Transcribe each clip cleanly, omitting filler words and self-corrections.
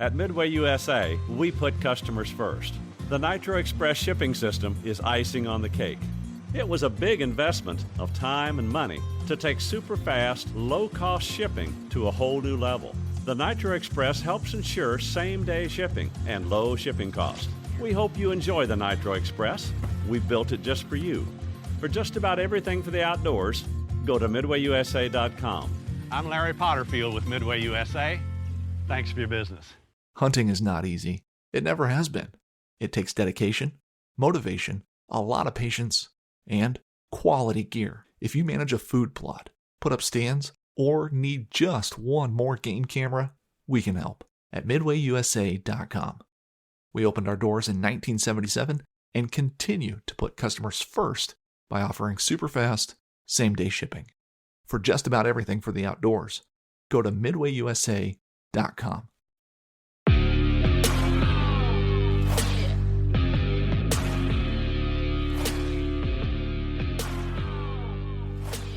At Midway USA, we put customers first. The Nitro Express shipping system is icing on the cake. It was a big investment of time and money to take super fast, low-cost shipping to a whole new level. The Nitro Express helps ensure same-day shipping and low shipping costs. We hope you enjoy the Nitro Express. We built it just for you. For just about everything for the outdoors, go to MidwayUSA.com. I'm Larry Potterfield with Midway USA. Thanks for your business. Hunting is not easy. It never has been. It takes dedication, motivation, a lot of patience, and quality gear. If you manage a food plot, put up stands, or need just one more game camera, we can help at MidwayUSA.com. We opened our doors in 1977 and continue to put customers first by offering super fast, same-day shipping. For just about everything for the outdoors, go to MidwayUSA.com.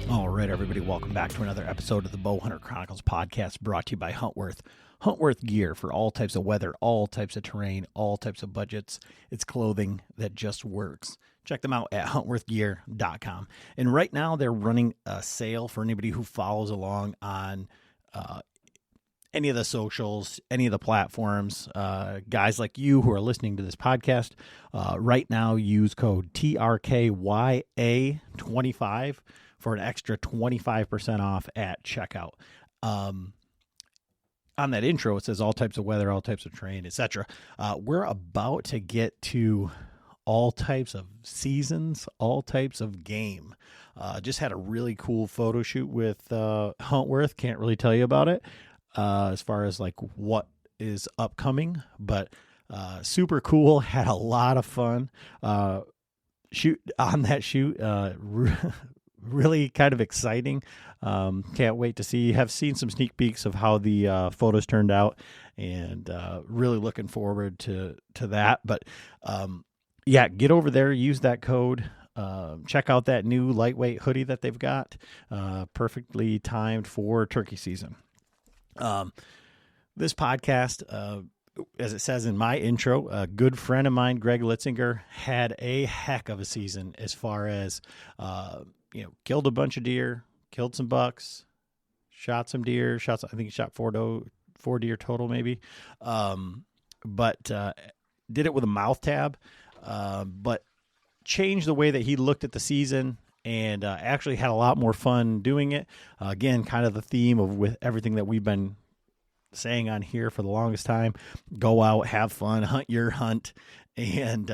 All right, everybody, welcome back to another episode of the Bowhunter Chronicles podcast, brought to you by Huntworth. Huntworth gear for all types of weather, all types of terrain, all types of budgets. It's clothing that just works. Check them out at huntworthgear.com. And right now they're running a sale for anybody who follows along on any of the socials, any of the platforms. Guys like you who are listening to this podcast, right now use code TRKYA25 for an extra 25% off at checkout. On that intro, it says all types of weather, all types of terrain, etc. We're about to get to all types of seasons, all types of game. Just had a really cool photo shoot with Huntworth. Can't really tell you about it as far as like what is upcoming, but super cool. Had a lot of fun. Shoot on that shoot. Really kind of exciting. Can't wait to see. Have seen some sneak peeks of how the photos turned out, and really looking forward to that. But yeah, get over there, use that code. Check out that new lightweight hoodie that they've got. Perfectly timed for turkey season. This podcast, as it says in my intro, a good friend of mine, Greg Litzinger, had a heck of a season as far as killed a bunch of deer, killed some bucks, shot some deer, I think he shot four deer total maybe. But did it with a mouth tab, but changed the way that he looked at the season and actually had a lot more fun doing it. Again, kind of the theme of with everything that we've been saying on here for the longest time: go out, have fun, hunt your hunt, and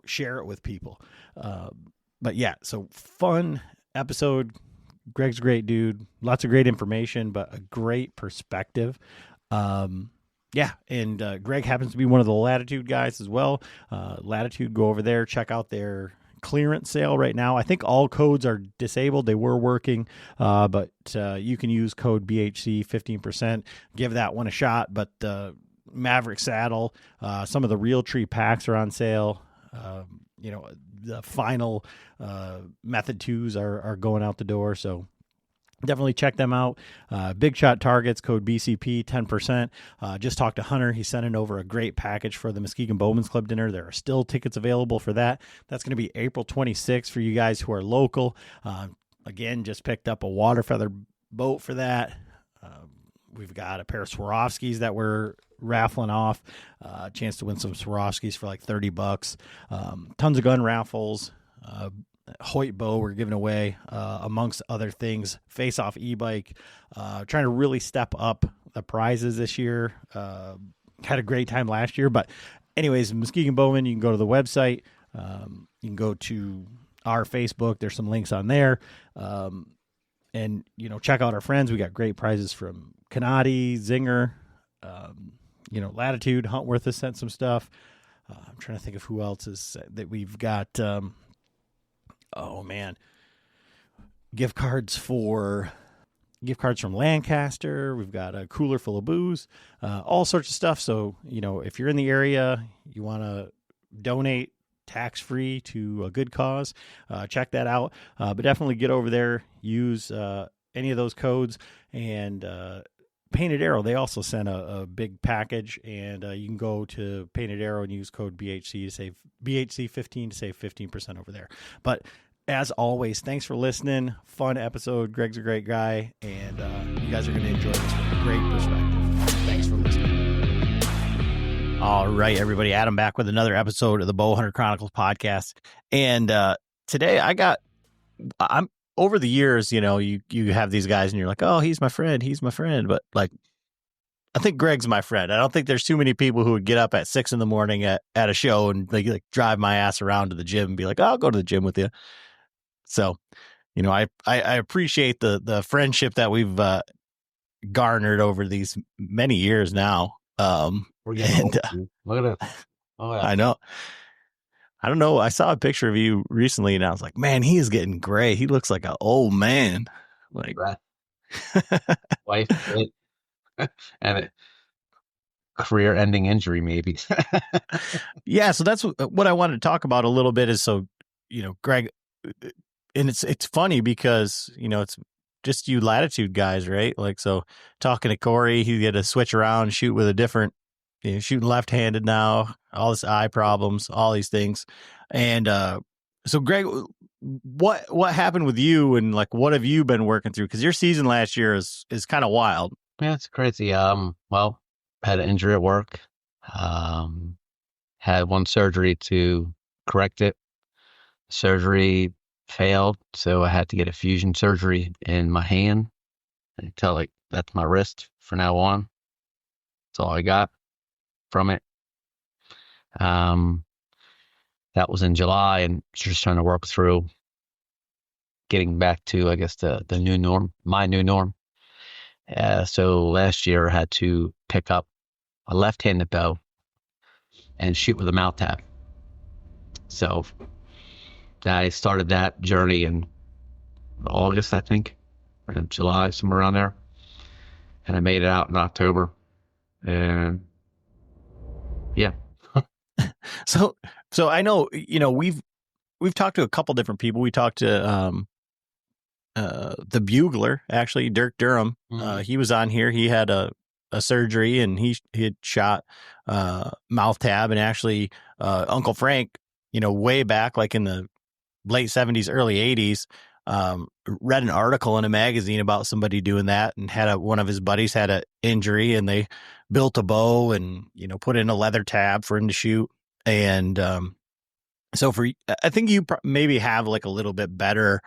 share it with people. But yeah, so fun episode. Greg's a great dude. Lots of great information, but a great perspective. And Greg happens to be one of the Latitude guys as well. Latitude, go over there, check out their clearance sale right now. I think all codes are disabled. They were working, but you can use code BHC 15%. Give that one a shot. But Maverick saddle, some of the Realtree packs are on sale. The final Method 2s are going out the door, so definitely check them out. Big Shot Targets, code BCP, 10%. Just talked to Hunter. He's sending over a great package for the Muskegon Bowman's Club dinner. There are still tickets available for that. That's going to be April 26th for you guys who are local. Again, just picked up a water feather boat for that. We've got a pair of Swarovskis that we're raffling off. A chance to win some Swarovskis for like $30. Tons of gun raffles. Hoyt bow we're giving away, amongst other things. Face Off e-bike. Trying to really step up the prizes this year. Had a great time last year. But anyways, Muskegon Bowman, you can go to the website. You can go to our Facebook. There's some links on there. And, check out our friends. We got great prizes from Canati, Zinger, Latitude. Huntworth has sent some stuff. I'm trying to think of who else is that we've got. Gift cards from Lancaster. We've got a cooler full of booze, all sorts of stuff. So, if you're in the area, you want to donate tax-free to a good cause, check that out. But definitely get over there, use any of those codes, and Painted Arrow, they also sent a big package, and you can go to Painted Arrow and use code BHC to save BHC15 to save 15% over there. But as always, thanks for listening. Fun episode. Greg's a great guy, and you guys are going to enjoy this from a great perspective. Thanks for listening. All right, everybody. Adam back with another episode of the Bowhunter Chronicles podcast. And today I'm over the years, you have these guys and you're like, oh, he's my friend. But like, I think Greg's my friend. I don't think there's too many people who would get up at 6 a.m. at a show and they like drive my ass around to the gym and be like, oh, I'll go to the gym with you. So, I appreciate the friendship that we've garnered over these many years now. We're getting old. Look at it. Oh, yeah. I know. I don't know. I saw a picture of you recently, and I was like, "Man, he is getting gray. He looks like an old man." Like, wife, and a career-ending injury, maybe. Yeah. So that's what I wanted to talk about a little bit. Is Greg, and it's funny because it's just you Latitude guys, right? Like, so talking to Corey, he had to switch around, shoot with a different. Shooting left-handed now, all this eye problems, all these things. And so Greg, what happened with you, and like what have you been working through? Because your season last year is kind of wild. Yeah, it's crazy. Well, had an injury at work. Had one surgery to correct it. Surgery failed, so I had to get a fusion surgery in my hand. I tell like that's my wrist for now on. That's all I got from it. That was in July, and just trying to work through getting back to, I guess, the new norm, my new norm. So last year I had to pick up a left-handed bow and shoot with a mouth tab. So I started that journey in August, I think, or in July, somewhere around there. And I made it out in October. And yeah. So I know, we've talked to a couple different people. We talked to the bugler, actually, Dirk Durham. Mm-hmm. He was on here. He had a surgery, and he had shot mouth tab, and actually Uncle Frank, way back like in the late 70s, early 80s, read an article in a magazine about somebody doing that, and had one of his buddies had an injury, and they built a bow and put in a leather tab for him to shoot. And so I think you maybe have like a little bit better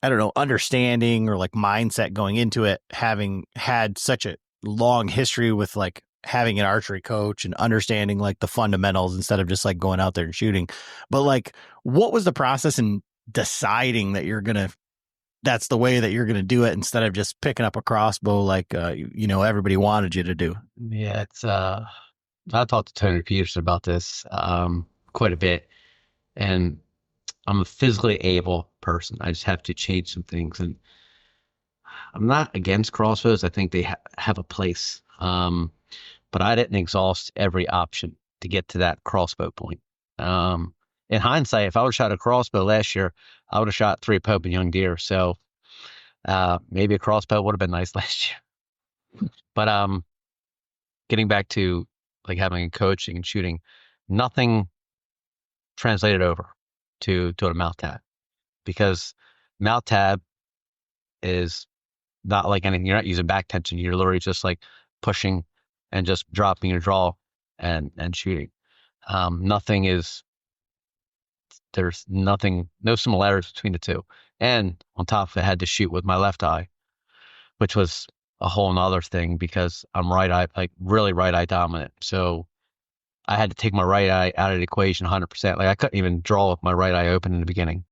I don't know, understanding or like mindset going into it, having had such a long history with like having an archery coach and understanding like the fundamentals instead of just like going out there and shooting. But like, what was the process in deciding that that's the way that you're going to do it instead of just picking up a crossbow like, everybody wanted you to do? Yeah, it's, I talked to Tony Peterson about this quite a bit, and I'm a physically able person. I just have to change some things, and I'm not against crossbows. I think they have a place, but I didn't exhaust every option to get to that crossbow point. In hindsight, if I would have shot a crossbow last year, I would have shot 3 Pope and young deer. So maybe a crossbow would have been nice last year. But getting back to like having a coaching and shooting, nothing translated over to a mouth tab, because mouth tab is not like anything. You're not using back tension. You're literally just like pushing and just dropping your draw and shooting. There's nothing, no similarities between the two. And on top of it, I had to shoot with my left eye, which was a whole nother thing because I'm right eye, like really right eye dominant. So I had to take my right eye out of the equation 100%. Like I couldn't even draw with my right eye open in the beginning,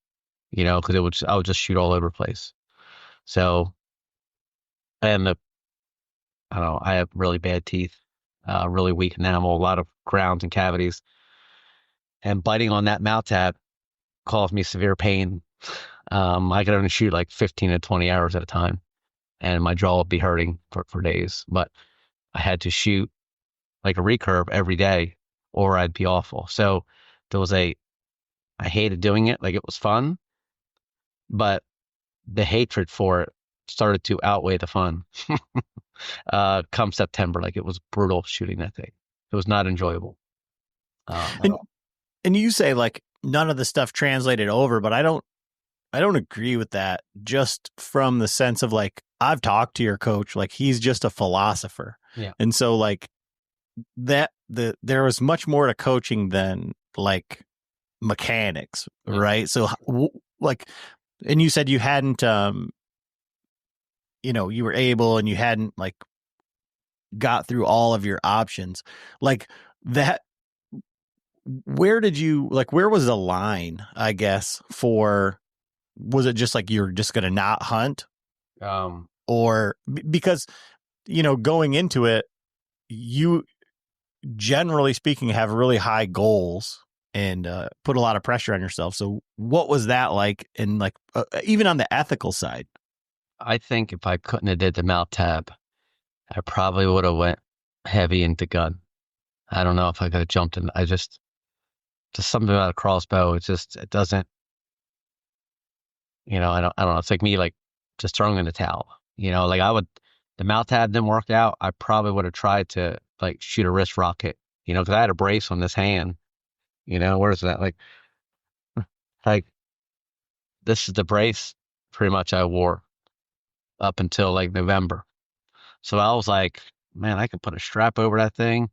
because I would just shoot all over the place. So, and I don't know, I have really bad teeth, really weak enamel, a lot of grounds and cavities, and biting on that mouth tab caused me severe pain. I could only shoot like 15 to 20 hours at a time, and my jaw would be hurting for days. But I had to shoot like a recurve every day or I'd be awful. So I hated doing it. Like it was fun, but the hatred for it started to outweigh the fun. Come September, like it was brutal shooting that thing. It was not enjoyable at And all. and you say like none of the stuff translated over, but I don't agree with that, just from the sense of like I've talked to your coach, like he's just a philosopher. Yeah. And so like there was much more to coaching than like mechanics, Yeah. right? So like, and you said you hadn't you were able and you hadn't like got through all of your options like that. Where did you like, where was the line, I guess, for, was it just like you're just going to not hunt, or because going into it, you generally speaking have really high goals and put a lot of pressure on yourself. So what was that like? And like even on the ethical side? I think if I couldn't have did the mount tab, I probably would have went heavy into gun. I don't know if I could have jumped in. Just something about a crossbow. It doesn't, I don't know. It's like me, like just throwing in the towel, like the mount tab didn't work out. I probably would have tried to like shoot a wrist rocket, cause I had a brace on this hand, where's that? Like this is the brace pretty much I wore up until like November. So I was like, man, I can put a strap over that thing,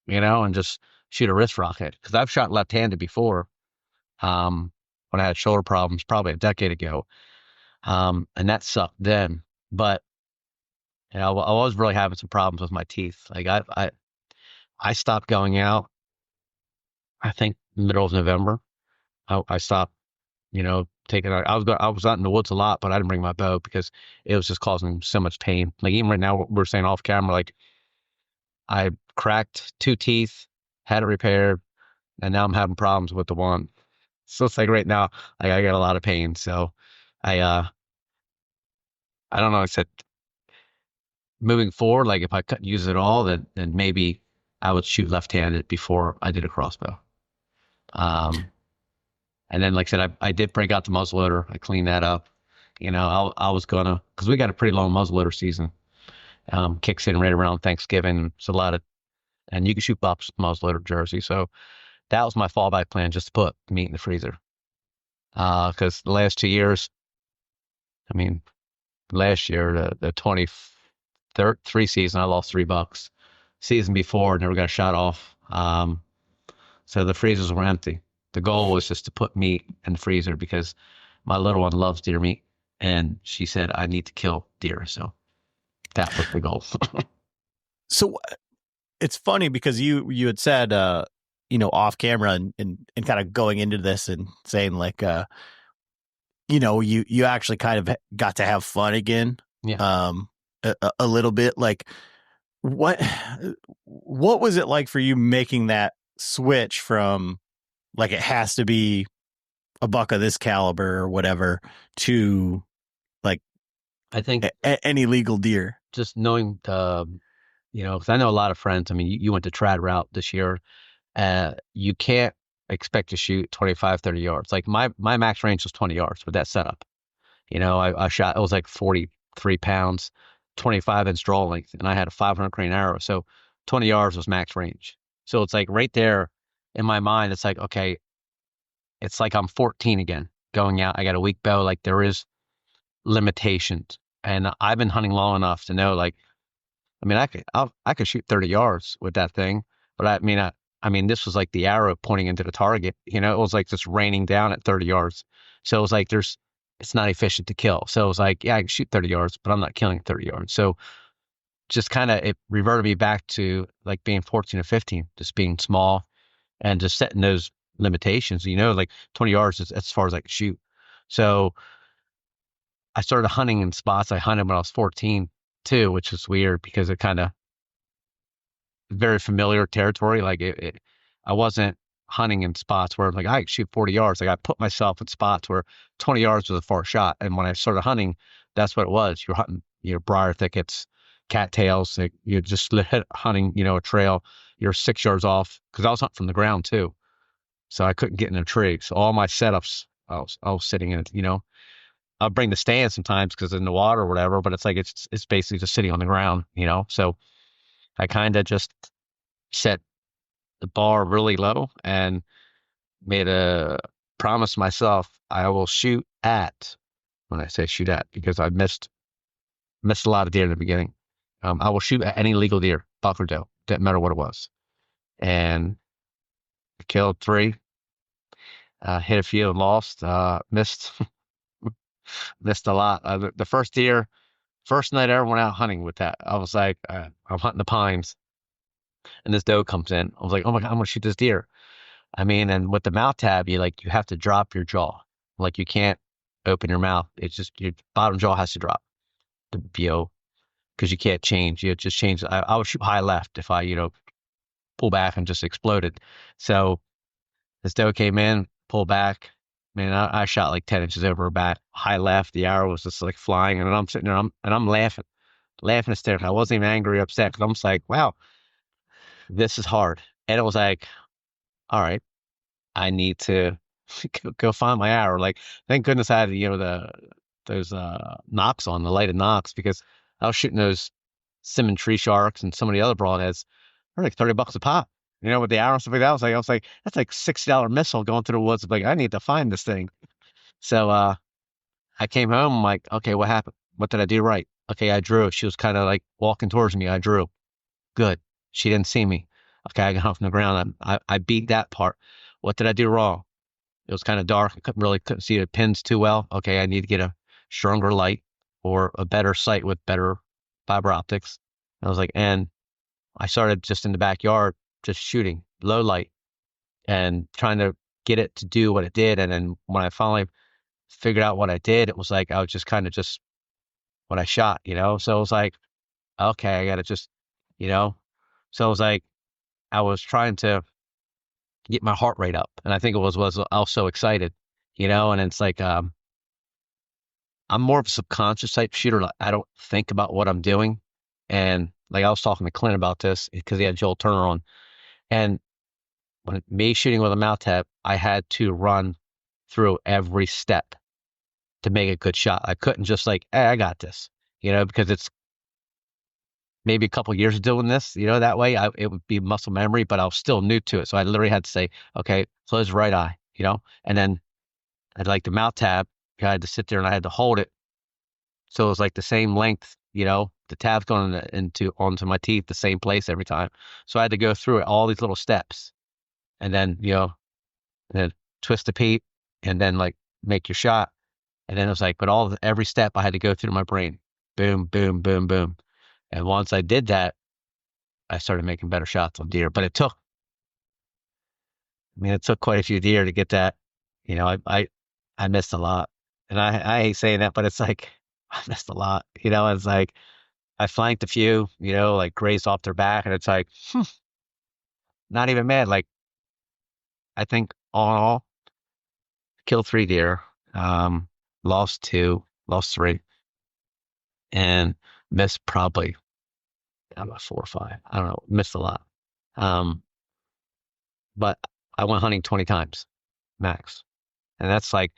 and just shoot a wrist rocket. Cause I've shot left-handed before, when I had shoulder problems probably a decade ago. And that sucked then, but I was really having some problems with my teeth. Like I stopped going out, I think middle of November. I stopped, taking, I was out in the woods a lot, but I didn't bring my bow because it was just causing so much pain. Like even right now we're saying off camera, like I cracked 2 teeth, had it repaired, and now I'm having problems with the one. So it's like right now, like I got a lot of pain. So I don't know. I said moving forward, like if I couldn't use it at all, then maybe I would shoot left-handed before I did a crossbow. And then like I said, I did break out the muzzleloader. I cleaned that up. I was gonna, cause we got a pretty long muzzleloader season. Kicks in right around Thanksgiving. It's a lot of, and you can shoot bucks with muzzleloader jersey. So that was my fallback plan, just to put meat in the freezer. Cause the last 2 years, I mean, last year, the 23 season, I lost $3. Season before, never got a shot off. So the freezers were empty. The goal was just to put meat in the freezer because my little one loves deer meat. And she said, I need to kill deer. So that was the goal. So it's funny because you had said, off camera and kind of going into this and saying like, you actually kind of got to have fun again. Yeah. A little bit. Like what was it like for you making that switch from like, it has to be a buck of this caliber or whatever to like, I think any legal deer? just knowing, because I know a lot of friends. I mean, you went to trad route this year. You can't expect to shoot 25, 30 yards. Like my max range was 20 yards with that setup. I shot, it was like 43 pounds, 25-inch draw length, and I had a 500 grain arrow. So 20 yards was max range. So it's like right there in my mind, it's like, okay, it's like I'm 14 again going out. I got a weak bow. Like there is limitations. And I've been hunting long enough to know, like, I mean, I could shoot 30 yards with that thing, but I mean, this was like the arrow pointing into the target. It was like just raining down at 30 yards. So it was like it's not efficient to kill. So it was like, yeah, I can shoot 30 yards, but I'm not killing 30 yards. So just kind of it reverted me back to like being 14 or 15, just being small and just setting those limitations. Like 20 yards is as far as I could shoot. So I started hunting in spots I hunted when I was 14 too, which is weird because it kind of very familiar territory. Like I wasn't hunting in spots where like I could shoot 40 yards. Like I put myself in spots where 20 yards was a far shot. And when I started hunting, that's what it was. You're hunting, briar thickets, cattails. Like you're just hunting, a trail. You're 6 yards off because I was hunting from the ground too. So I couldn't get in a tree. So all my setups, I was sitting in it, I'll bring the stand sometimes because in the water or whatever, but it's like it's basically just sitting on the ground, you know. So I kind of just set the bar really low and made a promise myself I will shoot at, when I say shoot at, because I missed a lot of deer in the beginning. I will shoot at any legal deer, buck or doe, didn't matter what it was. And I killed three, hit a few and lost, missed missed a lot. The first deer, first night I ever went out hunting with that, I was like, I'm hunting the pines, and this doe comes in. I was like, oh my God, I'm gonna shoot this deer. I mean, and with the mouth tab, you have to drop your jaw. Like you can't open your mouth. It's just your bottom jaw has to drop. Because you can't change. You just change. I would shoot high left if I, pull back and just exploded. So this doe came in, pull back. Man, I shot like 10 inches over her back, high left. The arrow was just like flying, and I'm sitting there, and I'm laughing hysterically. I wasn't even angry or upset because I'm just like, wow, this is hard. And it was like, all right, I need to go find my arrow. Like, thank goodness I had, those knocks on, the lighted knocks, because I was shooting those Simmon tree sharks and some of the other broadheads. They're like $30 a pop. With the arrow and stuff like that. I was like, that's like $60 missile going through the woods. I'm like, I need to find this thing. So I came home. I'm like, okay, what happened? What did I do right? Okay, I drew. She was kind of like walking towards me. I drew. Good. She didn't see me. Okay, I got off the ground. I beat that part. What did I do wrong? It was kind of dark. I couldn't see the pins too well. Okay, I need to get a stronger light or a better sight with better fiber optics. I was like, and I started just in the backyard, just shooting low light and trying to get it to do what it did. And then when I finally figured out what I did, it was like I was just kind of just what I shot, So it was like, okay, I got to just, So it was like I was trying to get my heart rate up, and I think it was I was so excited, And it's like I'm more of a subconscious type shooter. Like, I don't think about what I'm doing, and like I was talking to Clint about this because he had Joel Turner on, and when me shooting with a mouth tab, I had to run through every step to make a good shot. I couldn't just like, hey, I got this, because it's maybe a couple of years of doing this, that way it would be muscle memory, but I was still new to it. So I literally had to say, okay, close the right eye, and then I'd like the mouth tab. I had to sit there and I had to hold it. So it was like the same length, the tab's going onto my teeth, the same place every time. So I had to go through it, all these little steps, and then, and then twist the peep and then like make your shot. And then it was like, but every step I had to go through my brain, boom, boom, boom, boom. And once I did that, I started making better shots on deer. But it took quite a few deer to get that. I missed a lot. And I hate saying that, but it's like, I missed a lot. It's like, I flanked a few, like grazed off their back. And it's like, not even mad. Like, I think all in all, killed 3 deer, lost 2, lost 3, and missed probably, I don't know, 4 or 5. I don't know, missed a lot. But I went hunting 20 times max. And that's like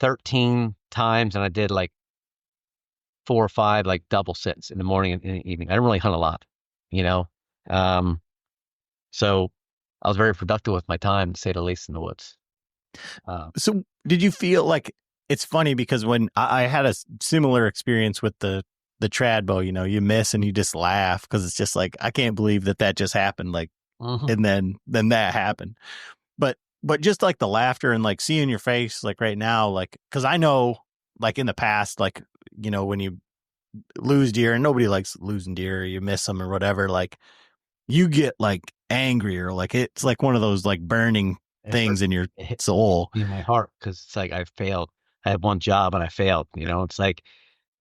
13 times. And I did like 4 or 5 like double sits in the morning and in the evening. I didn't really hunt a lot, So I was very productive with my time, to say the least, in the woods. So did you feel like, it's funny because when I had a similar experience with the trad bow, you miss and you just laugh because it's just like, I can't believe that just happened. Like, and then that happened. But just like the laughter and like seeing your face, like right now, like, cause I know like in the past, like, when you lose deer, and nobody likes losing deer, or you miss them or whatever, like you get like angry, or like, it's like one of those like burning things in your soul. In my heart. Cause it's like, I failed. I had one job and I failed, it's like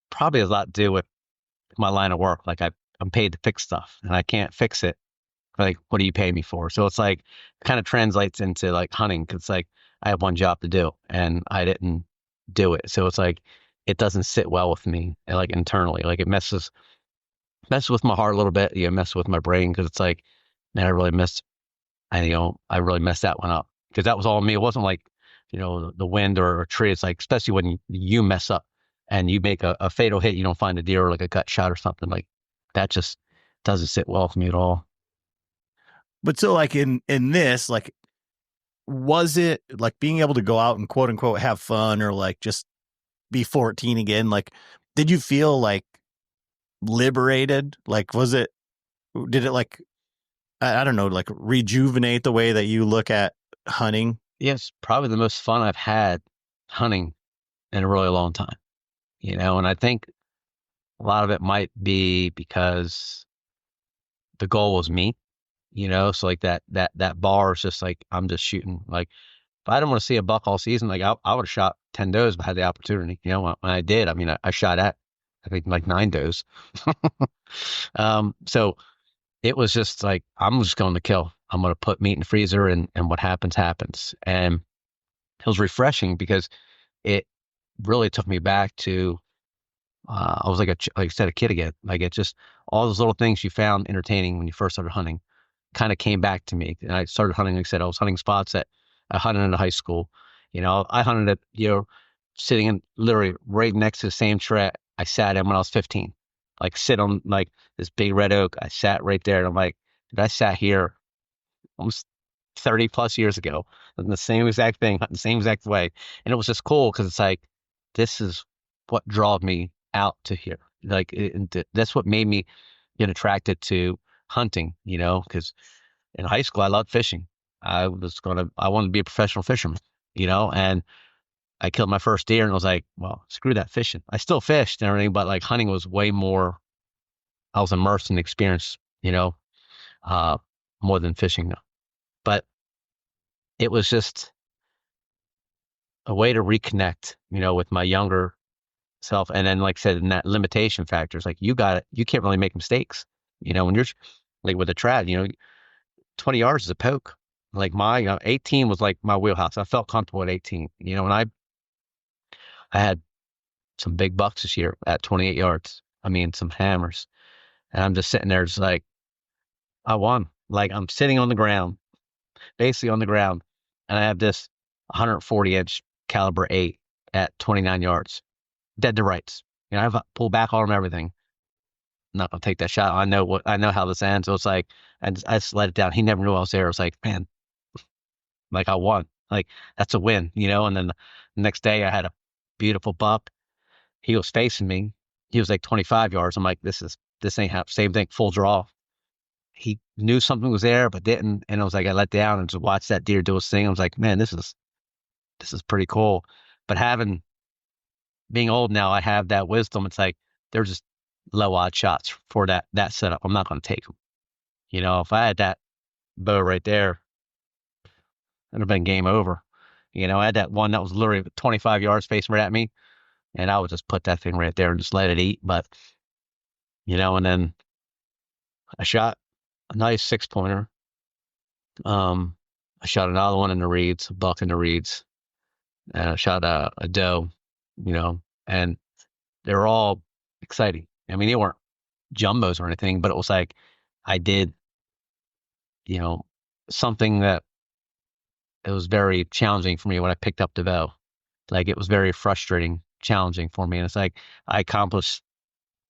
probably has a lot to do with my line of work. Like I'm paid to fix stuff and I can't fix it. Like, what do you pay me for? So it's like, kind of translates into like hunting. Cause it's like, I have one job to do and I didn't do it. So it's like, it doesn't sit well with me, like internally, like it messes with my heart a little bit. Messes with my brain. Cause it's like, man, I really messed that one up. Cause that was all me. It wasn't like the wind or a tree. It's like, especially when you mess up and you make a fatal hit, you don't find a deer or like a gut shot or something like that. Just doesn't sit well with me at all. But so like in this, like, was it like being able to go out and quote unquote have fun or like just be 14 again? Like, did you feel like liberated? Like, did it like, I don't know, like rejuvenate the way that you look at hunting? Yes, probably the most fun I've had hunting in a really long time, and I think a lot of it might be because the goal was me, so like that bar is just like, I'm just shooting. Like, if I didn't want to see a buck all season, like I would have shot 10 does if I had the opportunity. When I did, I mean, I shot at, I think, like 9 does. So it was just like, I'm just going to kill. I'm going to put meat in the freezer, and what happens, happens. And it was refreshing because it really took me back to, I was like, like I said, a kid again. Like, it just, all those little things you found entertaining when you first started hunting kind of came back to me. And I started hunting, like I said, I was hunting spots that I hunted in high school. I hunted at, sitting in literally right next to the same tree I sat in when I was 15. Like, sit on like this big red oak. I sat right there, and I'm like, I sat here almost 30 plus years ago, and the same exact thing, the same exact way. And it was just cool because it's like, this is what drove me out to here. Like, that's what made me get attracted to hunting, because in high school I loved fishing. I wanted to be a professional fisherman, and I killed my first deer, and I was like, well, screw that fishing. I still fished and everything, but like, hunting was way more, I was immersed in the experience, uh, more than fishing. But it was just a way to reconnect, with my younger self. And then, like I said, in that limitation factors, like, you can't really make mistakes, when you're like with a trad, 20 yards is a poke. Like, my 18 was like my wheelhouse. I felt comfortable at 18, and I had some big bucks this year at 28 yards. I mean, some hammers. And I'm just sitting there just like, I won. Like, I'm sitting on the ground, basically on the ground, and I have this 140-inch caliber 8 at 29 yards, dead to rights. I've pulled back on him, everything. I'm not gonna take that shot. I know how this ends. So it's like, I just let it down. He never knew I was there. It was like, man, like, I won. Like, that's a win, And then the next day I had a beautiful buck. He was facing me. He was like 25 yards. I'm like, this ain't happening. Same thing, full draw. He knew something was there, but didn't. And I was like, I let down and just watched that deer do his thing. I was like, man, this is pretty cool. But being old now, I have that wisdom. It's like, they're just low odd shots for that setup. I'm not going to take them. If I had that bow right there, it'd have been game over. I had that one that was literally 25 yards facing right at me, and I would just put that thing right there and just let it eat. But, and then I shot a nice 6-pointer. I shot another one in the reeds, a buck in the reeds, and I shot a doe, and they were all exciting. I mean, they weren't jumbos or anything, but it was like, I did, something that it was very challenging for me when I picked up the bow. Like, it was very frustrating, challenging for me. And it's like, I accomplished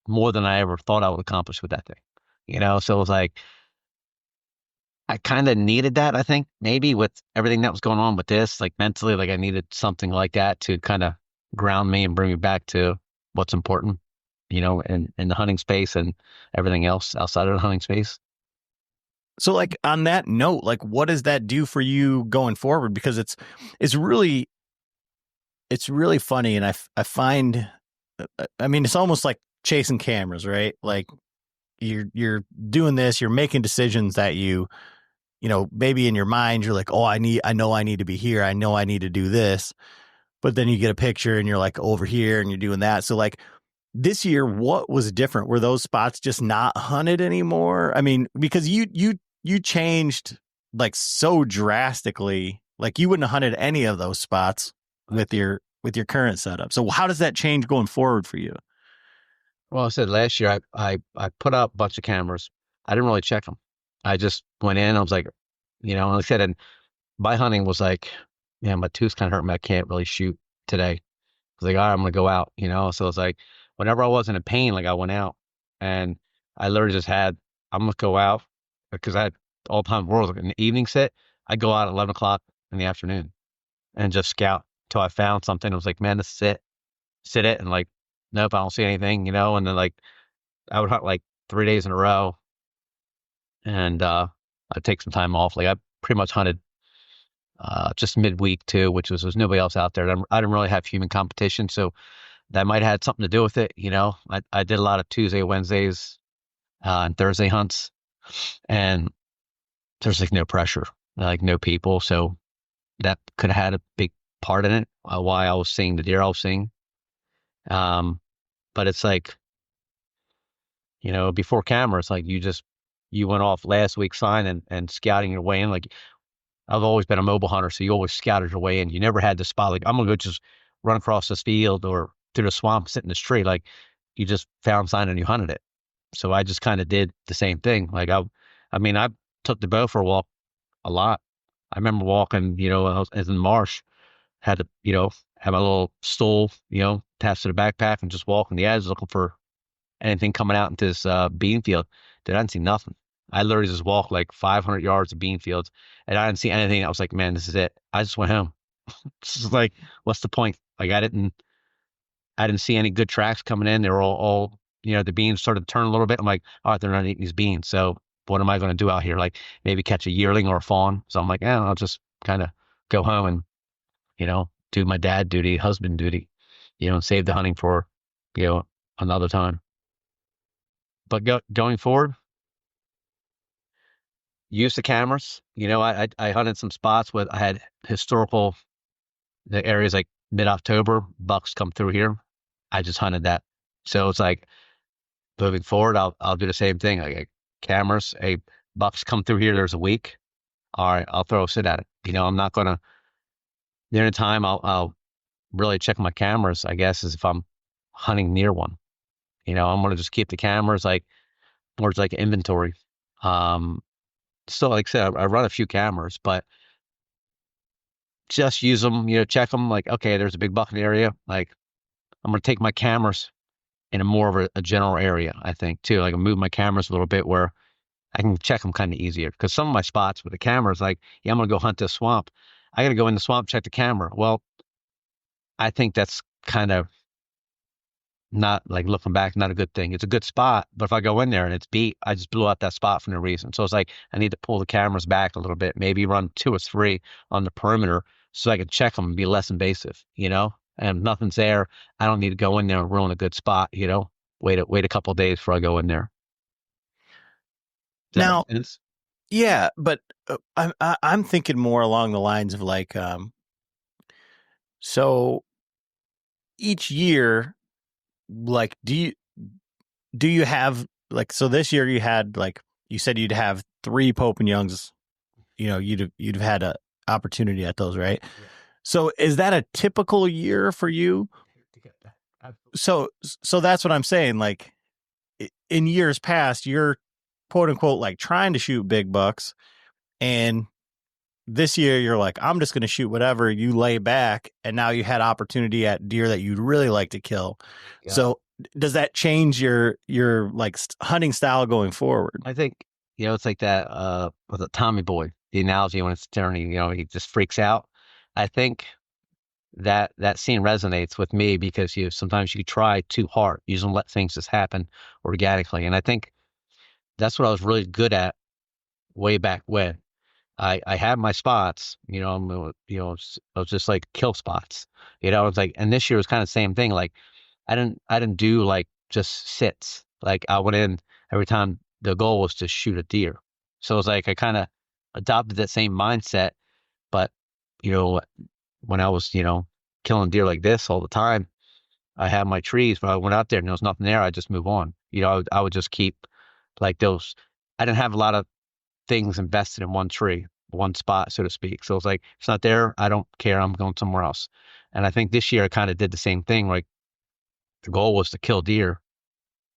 more than I ever thought I would accomplish with that thing, So it was like, I kind of needed that, I think, maybe with everything that was going on with this, like, mentally, like, I needed something like that to kind of ground me and bring me back to what's important, in the hunting space and everything else outside of the hunting space. So like, on that note, like, what does that do for you going forward? Because it's really funny. And I find, I mean, it's almost like chasing cameras, right? Like, you're doing this, you're making decisions that maybe in your mind, you're like, oh, I know I need to be here. I know I need to do this. But then you get a picture and you're like over here and you're doing that. So like, this year, what was different? Were those spots just not hunted anymore? I mean, because you changed like so drastically. Like, you wouldn't have hunted any of those spots with your current setup. So how does that change going forward for you? Well, I said last year, I put up a bunch of cameras. I didn't really check them. I just went in. I was like, like I said, and my hunting was like, yeah, my tooth's kind of hurting me. I can't really shoot today. I was like, all right, I'm gonna go out, So it's like whenever I wasn't in pain, like I went out and I literally just had, I'm gonna go out because I had all time world like an evening sit. I go out at 11 o'clock in the afternoon and just scout till I found something. I was like, man, this is it. Sit it and like, nope, I don't see anything, And then like I would hunt like 3 days in a row and I'd take some time off. Like I pretty much hunted just midweek too, which was there's nobody else out there. I didn't really have human competition, so that might have had something to do with it. I did a lot of Tuesday, Wednesdays, and Thursday hunts, and there's like no pressure, like no people, so that could have had a big part in it. Why I was seeing the deer I was seeing. But it's like, before cameras, like you went off last week sign and scouting your way in. Like I've always been a mobile hunter, so you always scouted your way in. You never had the spot like I'm gonna go just run across this field or through the swamp, sit in this tree. Like you just found sign and you hunted it. So I just kind of did the same thing. Like I took the bow for a walk a lot. I remember walking, I was in the marsh, had to, have my little stool, attached to the backpack and just walking the edge looking for anything coming out into this bean field. Dude, I didn't see nothing. I literally just walked like 500 yards of bean fields and I didn't see anything. I was like, man, this is it. I just went home. This is like, what's the point? Like I didn't see any good tracks coming in. They were all the beans started to turn a little bit. I'm like, all right, they're not eating these beans. So what am I going to do out here? Like maybe catch a yearling or a fawn. So I'm like, I'll just kind of go home and, do my dad duty, husband duty, and save the hunting for, another time. But going forward, use the cameras. I hunted some spots with, I had historical, the areas like mid-October, bucks come through here. I just hunted that. So it's like moving forward, I'll do the same thing. Like cameras, bucks come through here. There's a week. All right, I'll throw a sit at it. I'm not gonna. The only time I'll really check my cameras, I guess, is if I'm hunting near one. I'm gonna just keep the cameras like more like inventory. Still, like I said, I run a few cameras, but just use them. Check them. Like, okay, there's a big buck in the area. Like, I'm gonna take my cameras in a more of a general area, I think, too. Like, I move my cameras a little bit where I can check them kind of easier. Because some of my spots with the cameras, like, yeah, I'm going to go hunt this swamp. I got to go in the swamp, check the camera. Well, I think that's kind of not, like, looking back, not a good thing. It's a good spot, but if I go in there and it's beat, I just blew out that spot for no reason. So it's like, I need to pull the cameras back a little bit, maybe run 2 or 3 on the perimeter so I can check them and be less invasive, And if nothing's there, I don't need to go in there and ruin a good spot, Wait a couple of days before I go in there. Does that Now, make sense? yeah, but I'm thinking more along the lines of like, so each year, like, do you have like, so this year you had like, you said you'd have 3 Pope and Youngs, you'd have had a opportunity at those, right? Yeah. So is that a typical year for you? So that's what I'm saying. Like in years past, you're quote unquote like trying to shoot big bucks, and this year you're like, I'm just going to shoot whatever. You lay back, and now you had opportunity at deer that you'd really like to kill. Yeah. So does that change your like hunting style going forward? I think it's like that with a Tommy Boy, the analogy when it's turning, he just freaks out. I think that scene resonates with me because sometimes you try too hard. You don't let things just happen organically, and I think that's what I was really good at way back when. I had my spots, I was just like kill spots, it's like, and this year was kind of the same thing. Like I didn't do like just sits. Like I went in every time the goal was to shoot a deer. So it was like, I kind of adopted that same mindset, but when I was, killing deer like this all the time, I had my trees, but I went out there and there was nothing there. I just move on. I would just keep like those. I didn't have a lot of things invested in one tree, one spot, so to speak. So it's like, it's not there. I don't care. I'm going somewhere else. And I think this year I kind of did the same thing. Like the goal was to kill deer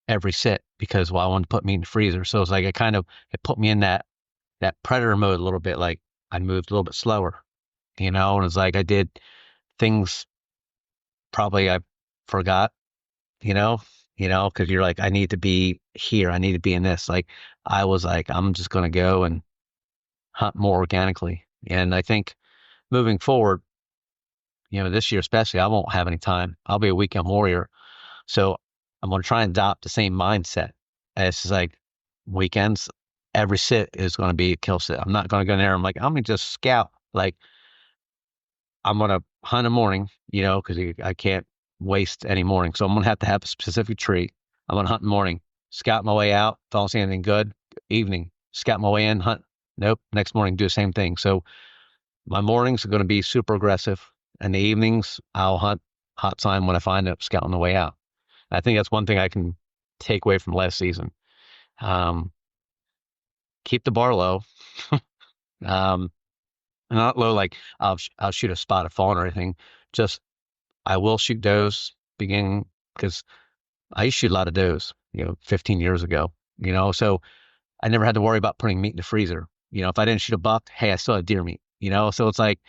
every sit because, I wanted to put meat in the freezer. So it's like, it put me in that predator mode a little bit. Like I moved a little bit slower, And it's like I did things probably I forgot, you know, because you're like, I need to be here. I need to be in this. Like, I was like, I'm just going to go and hunt more organically. And I think moving forward, this year especially, I won't have any time. I'll be a weekend warrior. So I'm going to try and adopt the same mindset. It's just like weekends, every sit is going to be a kill sit. I'm not going to go in there. I'm like, I'm going to just scout. Like, I'm going to hunt a morning, because I can't waste any morning. So I'm going to have a specific tree. I'm going to hunt in the morning, scout my way out. If I don't see anything good, evening, scout my way in, hunt. Nope. Next morning, do the same thing. So my mornings are going to be super aggressive. And the evenings, I'll hunt hot sign when I find it, scout on the way out. I think that's one thing I can take away from last season. Keep the bar low. Not low like I'll shoot a spot of fawn or anything. Just I will shoot does beginning because I used to shoot a lot of does, 15 years ago. So I never had to worry about putting meat in the freezer. If I didn't shoot a buck, hey, I still had deer meat. So it's like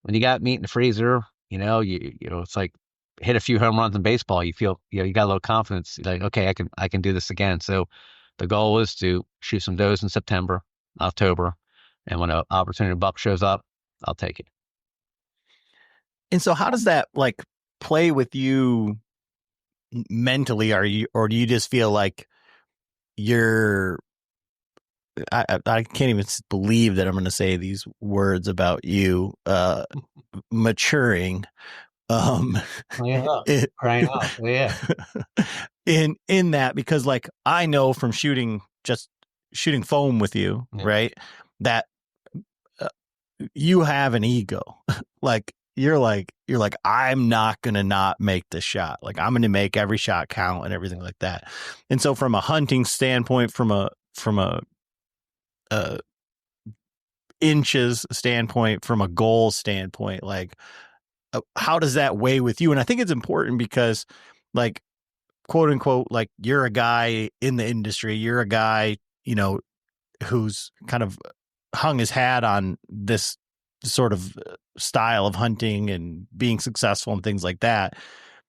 when you got meat in the freezer, it's like hit a few home runs in baseball. You feel you got a little confidence. You're like, okay, I can do this again. So the goal is to shoot some does in September, October, and when an opportunity buck shows up, I'll take it. And so how does that like play with you mentally? Or do you just feel like I can't even believe that I'm going to say these words about you, maturing, Crying out. Yeah. in that, because like I know from shooting foam with you, right, that you have an ego. Like you're like I'm not gonna not make this shot. Like I'm gonna make every shot count and everything like that. And so from a hunting standpoint, from a inches standpoint, from a goal standpoint, like how does that weigh with you? And I think it's important because, like, quote unquote, like you're a guy in the industry, you're a guy, who's kind of hung his hat on this sort of style of hunting and being successful and things like that.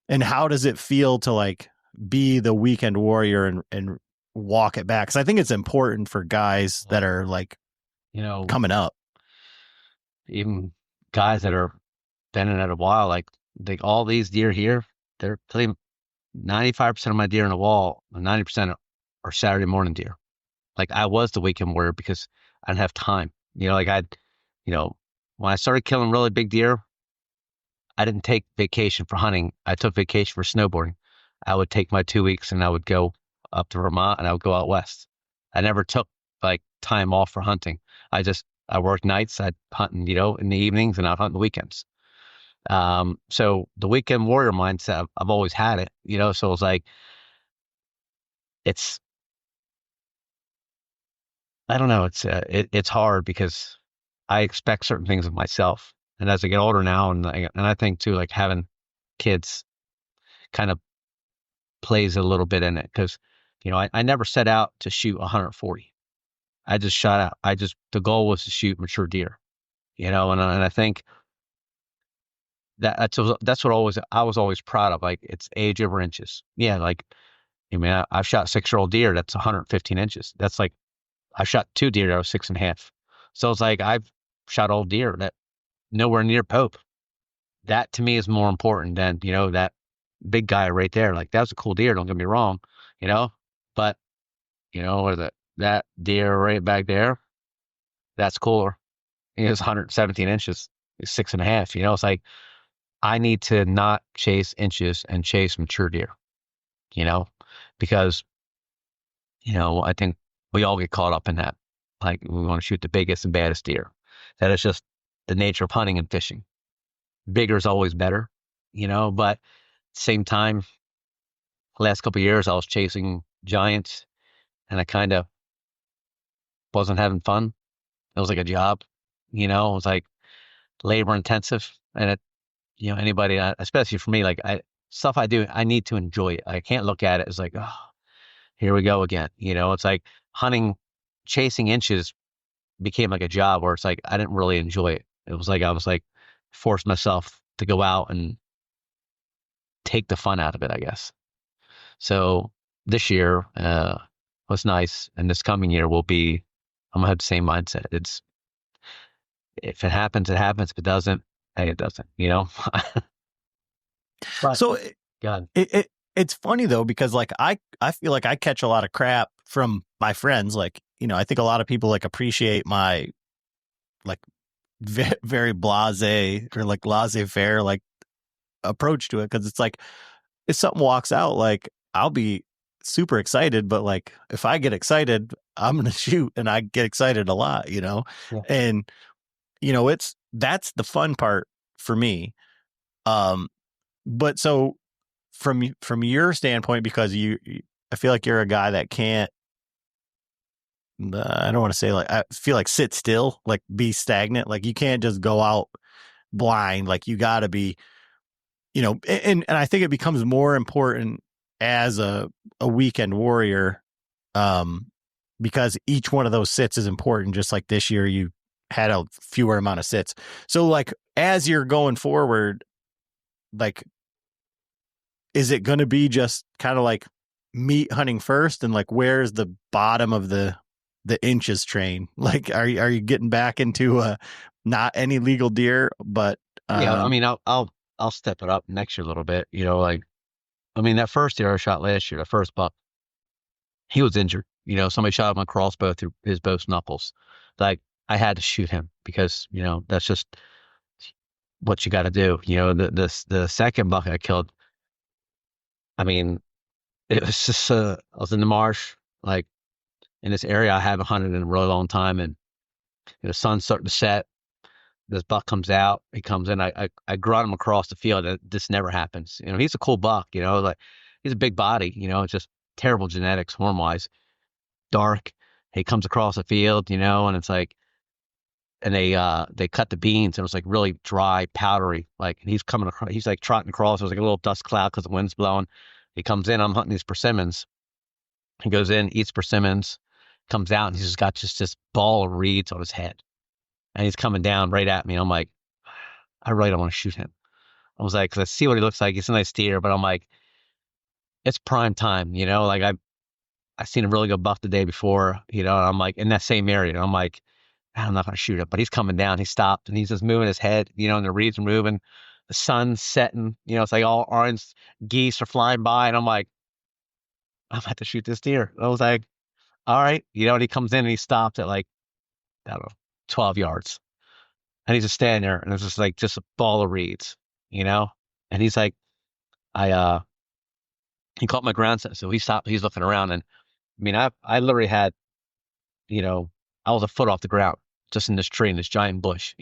And how does it feel to like be the weekend warrior and walk it back? Because I think it's important for guys that are like, coming up. Even guys that are been in it a while, like all these deer here, they're 95% of my deer in the wall, 90% are Saturday morning deer. Like I was the weekend warrior because I didn't have time. When I started killing really big deer, I didn't take vacation for hunting. I took vacation for snowboarding. I would take my 2 weeks and I would go up to Vermont and I would go out west. I never took like time off for hunting. I worked nights. I'd hunt, in the evenings, and I'd hunt the weekends. So the weekend warrior mindset, I've always had it, so it's like, I don't know. It's hard because I expect certain things of myself. And as I get older now, and I think too, like having kids kind of plays a little bit in it because, I never set out to shoot 140. I just shot out. The goal was to shoot mature deer, and I think that's what I was always proud of. Like it's age over inches. Yeah. Like, I've shot 6-year-old deer. That's 115 inches. That's like, I shot 2 deer that was 6.5. So it's like, I've shot old deer that nowhere near Pope. That to me is more important than, that big guy right there. Like that was a cool deer. Don't get me wrong, but or that deer right back there, that's cooler. He was 117 inches, 6.5. It's like, I need to not chase inches and chase mature deer, because, I think we all get caught up in that. Like we want to shoot the biggest and baddest deer. That is just the nature of hunting and fishing. Bigger is always better, but at the same time, last couple of years I was chasing giants and I kind of wasn't having fun. It was like a job, it was like labor intensive. And anybody, especially for me, like stuff I do, I need to enjoy it. I can't look at it as like, oh, here we go again. It's like hunting, chasing inches became like a job where it's like, I didn't really enjoy it. It was like, I was like, force myself to go out and take the fun out of it, I guess. So this year was nice, and this coming year will be. I'm gonna have the same mindset. It's if it happens, it happens. If it doesn't, hey, it doesn't. You know. But So God, it's funny though, because like I feel like I catch a lot of crap from my friends. Like, I think a lot of people like appreciate my like very blasé or like laissez-faire like approach to it, because it's like if something walks out, like I'll be super excited, but like if I get excited, I'm gonna shoot, and I get excited a lot, yeah, and that's the fun part for me. But so from your standpoint, because I feel like you're a guy that can't. I don't want to say like I feel like sit still, like be stagnant. Like you can't just go out blind. Like you got to be, and I think it becomes more important as a weekend warrior, because each one of those sits is important. Just like this year, you had a fewer amount of sits. So like as you're going forward, like, is it going to be just kind of like meat hunting first, and like where's the bottom of the inches train? Like, are you getting back into not any legal deer, but yeah. I mean, I'll step it up next year a little bit. Like I mean, that first deer I shot last year, the first buck, he was injured. Somebody shot him on crossbow through his both knuckles. Like I had to shoot him because that's just what you got to do. The second buck I killed. I mean, it was just I was in the marsh, like in this area I haven't hunted in a really long time, and the sun's starting to set. This buck comes out. He comes in. I grunt him across the field. This never happens. He's a cool buck. Like he's a big body. Just terrible genetics, horn wise, dark. He comes across the field. And it's like, and they cut the beans. And it was like really dry, powdery. Like and he's coming across. He's like trotting across. It was like a little dust cloud because the wind's blowing. He comes in. I'm hunting these persimmons. He goes in, eats persimmons, comes out, and he's just got just this ball of reeds on his head. And he's coming down right at me. I'm like, I really don't want to shoot him. I was like, 'cause I see what he looks like. He's a nice deer, but I'm like, it's prime time, Like I seen a really good buck the day before, and I'm like in that same area. And I'm like, I'm not gonna shoot him. But he's coming down. He stopped and he's just moving his head, and the reeds are moving. The sun's setting, it's like all orange geese are flying by, and I'm like, I'm about to shoot this deer. I was like, all right, and he comes in and he stopped at like, I don't know, 12 yards. And he's just standing there, and it's just like just a ball of reeds, you know. And he's like, he caught my grandson, so he stopped. He's looking around, and I mean, I literally had, you know, I was a foot off the ground, just in this tree in this giant bush.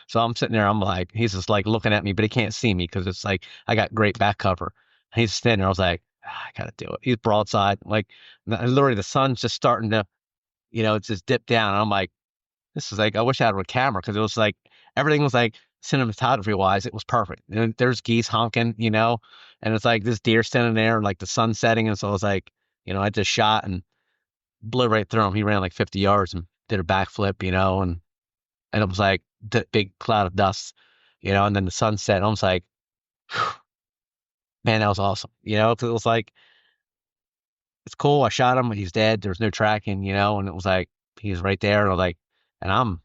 So I'm sitting there, I'm like, he's just like looking at me, but he can't see me because it's like I got great back cover. And he's standing there. I was like, I gotta do it. He's broadside, like literally the sun's just starting to, it's just dip down. And I'm like, this is like, I wish I had a camera because it was like everything was like cinematography wise, it was perfect. And there's geese honking, and it's like this deer standing there, like the sun setting. And so I was like, I just shot and blew right through him. He ran like 50 yards and did a backflip, and it was like the big cloud of dust, and then the sun set. I was like, whew, man, that was awesome. 'Cause it was like, it's cool. I shot him, he's dead. There's no tracking, and it was like, he's right there. And I was like, and I'm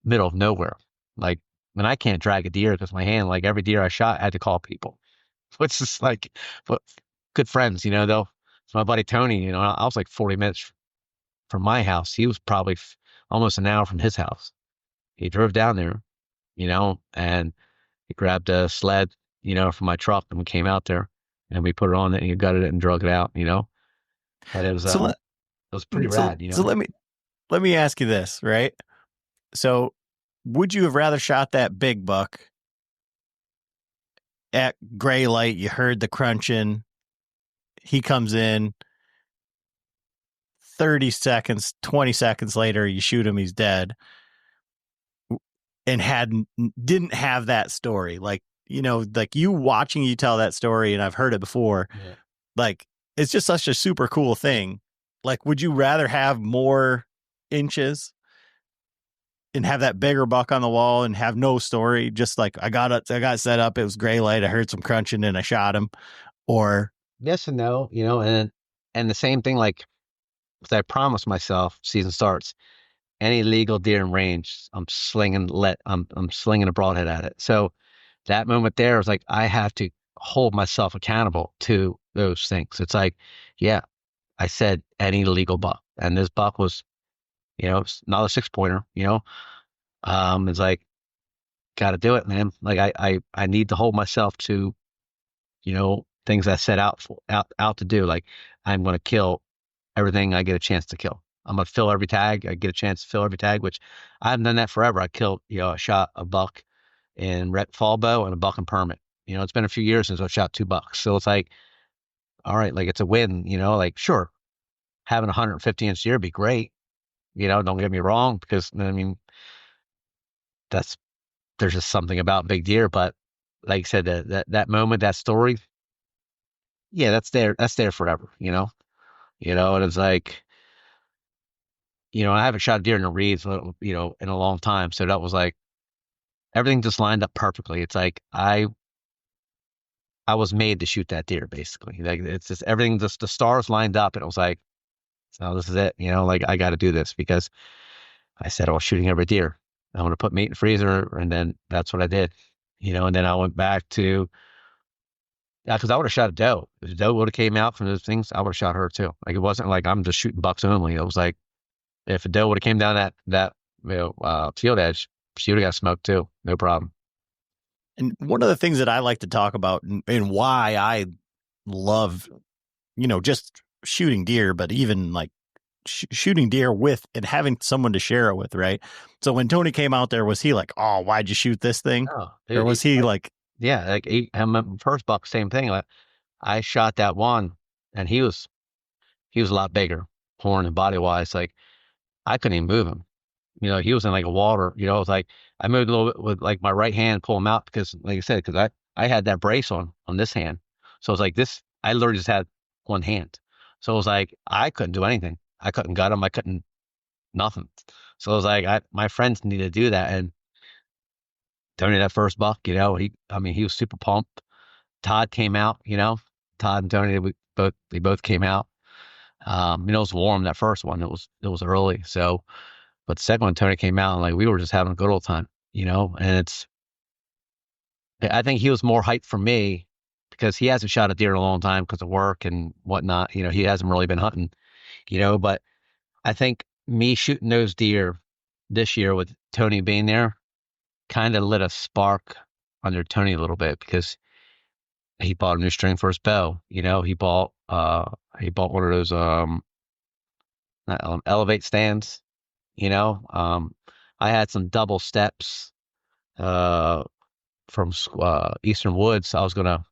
middle of nowhere. Like, when I can't drag a deer because my hand, like every deer I shot, I had to call people, which is like, but good friends, though. So my buddy Tony, I was like 40 minutes from my house. He was probably almost an hour from his house. He drove down there, and he grabbed a sled, from my truck, and we came out there and we put it on it and he gutted it and drug it out. But it was, so it was pretty so, rad, so let me ask you this, right? So would you have rather shot that big buck at gray light? You heard the crunching. He comes in 30 seconds, 20 seconds later, you shoot him, he's dead. And didn't have that story. Like, like you watching you tell that story, and I've heard it before. Yeah. Like, it's just such a super cool thing. Like, would you rather have more inches? and have that bigger buck on the wall and have no story, just like I got set up, it was gray light, I heard some crunching and I shot him? Or Yes and no, and the same thing, like, 'cause I promised myself, season starts, any legal deer in range, I'm slinging a broadhead at it. So that moment there was like, I have to hold myself accountable to those things. It's like, yeah, I said any legal buck, and this buck was, it's not a 6 pointer, it's like, got to do it, man. Like I need to hold myself to, things I set out to do. Like, I'm going to kill everything I get a chance to kill. I'm going to fill every tag. I get a chance to fill every tag, which I haven't done that forever. I killed, I shot a buck in rec fall bow and a buck in permit. It's been a few years since I've shot 2 bucks. So it's like, all right, like, it's a win, like, sure, having a 150-inch deer would be great. Don't get me wrong, because I mean, that's, there's just something about big deer. But like I said, that moment, that story, yeah, that's there forever, and it's like, I haven't shot a deer in the reeds, in a long time. So that was like, everything just lined up perfectly. It's like, I was made to shoot that deer, basically. Like, it's just everything, just the stars lined up, and it was like, so this is it, like, I got to do this, because I said I was shooting every deer. I'm going to put meat in the freezer, and then that's what I did, and then I went back to, yeah, because I would have shot a doe. If a doe would have came out from those things, I would have shot her too. Like, it wasn't like I'm just shooting bucks only. It was like, if a doe would have came down that field edge, she would have got smoked too. No problem. And one of the things that I like to talk about, and why I love, just shooting deer, but even like shooting deer with and having someone to share it with, right? So when Tony came out there, was he like, "Oh, why'd you shoot this thing?" Oh, Or was he like, yeah, like, my first buck, same thing. Like, I shot that one, and he was a lot bigger, horn and body wise. Like, I couldn't even move him. He was in like a water. It was like, I moved a little bit with like my right hand, pull him out, because, like I said, because I had that brace on this hand. So it was like this. I literally just had one hand. So it was like, I couldn't do anything. I couldn't gut him. I couldn't nothing. So it was like, my friends need to do that. And Tony, that first buck, he was super pumped. Todd came out. Todd and Tony, they both came out. It was warm, that first one. It was early. So, but the second one, Tony came out, and like, we were just having a good old time, and I think he was more hyped for me, because he hasn't shot a deer in a long time because of work and whatnot. He hasn't really been hunting, but I think me shooting those deer this year with Tony being there kind of lit a spark under Tony a little bit, because he bought a new string for his bow. He bought one of those elevate stands. I had some double steps from Eastern Woods I was gonna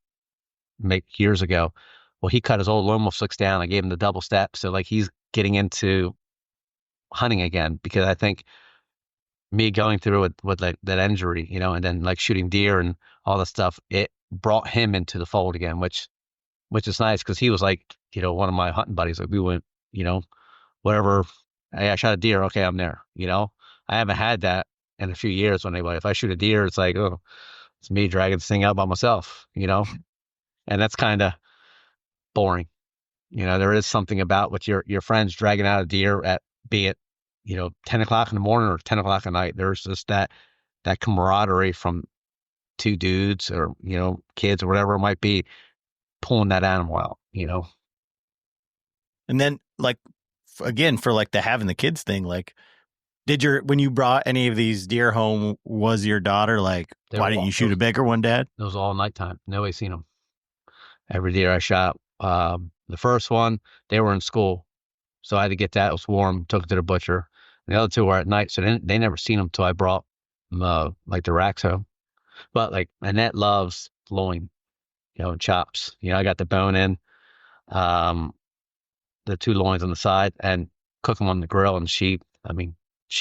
make years ago. Well, he cut his old lone wolf slicks down. I gave him the double step, so like, he's getting into hunting again, because I think me going through with like that injury, and then like shooting deer and all the stuff, it brought him into the fold again, which is nice, because he was like, one of my hunting buddies. Like, we went, whatever. Hey, I shot a deer. Okay, I'm there. I haven't had that in a few years. When if I shoot a deer, it's like, oh, it's me dragging this thing out by myself. And that's kind of boring. There is something about with your friends dragging out a deer at, be it, 10 o'clock in the morning or 10 o'clock at night. There's just that camaraderie from two dudes, or kids, or whatever it might be, pulling that animal out. and then like, again, for like the having the kids thing, like, when you brought any of these deer home, was your daughter like, why didn't you shoot a bigger one, Dad? It was all nighttime. Nobody seen them. Every deer I shot, the first one, they were in school, so I had to get that. It was warm. Took it to the butcher. And the other two were at night, so they never seen them until I brought them, like, the racks home. But like, Annette loves loin, and chops. I got the bone in, the two loins on the side, and cook them on the grill. And she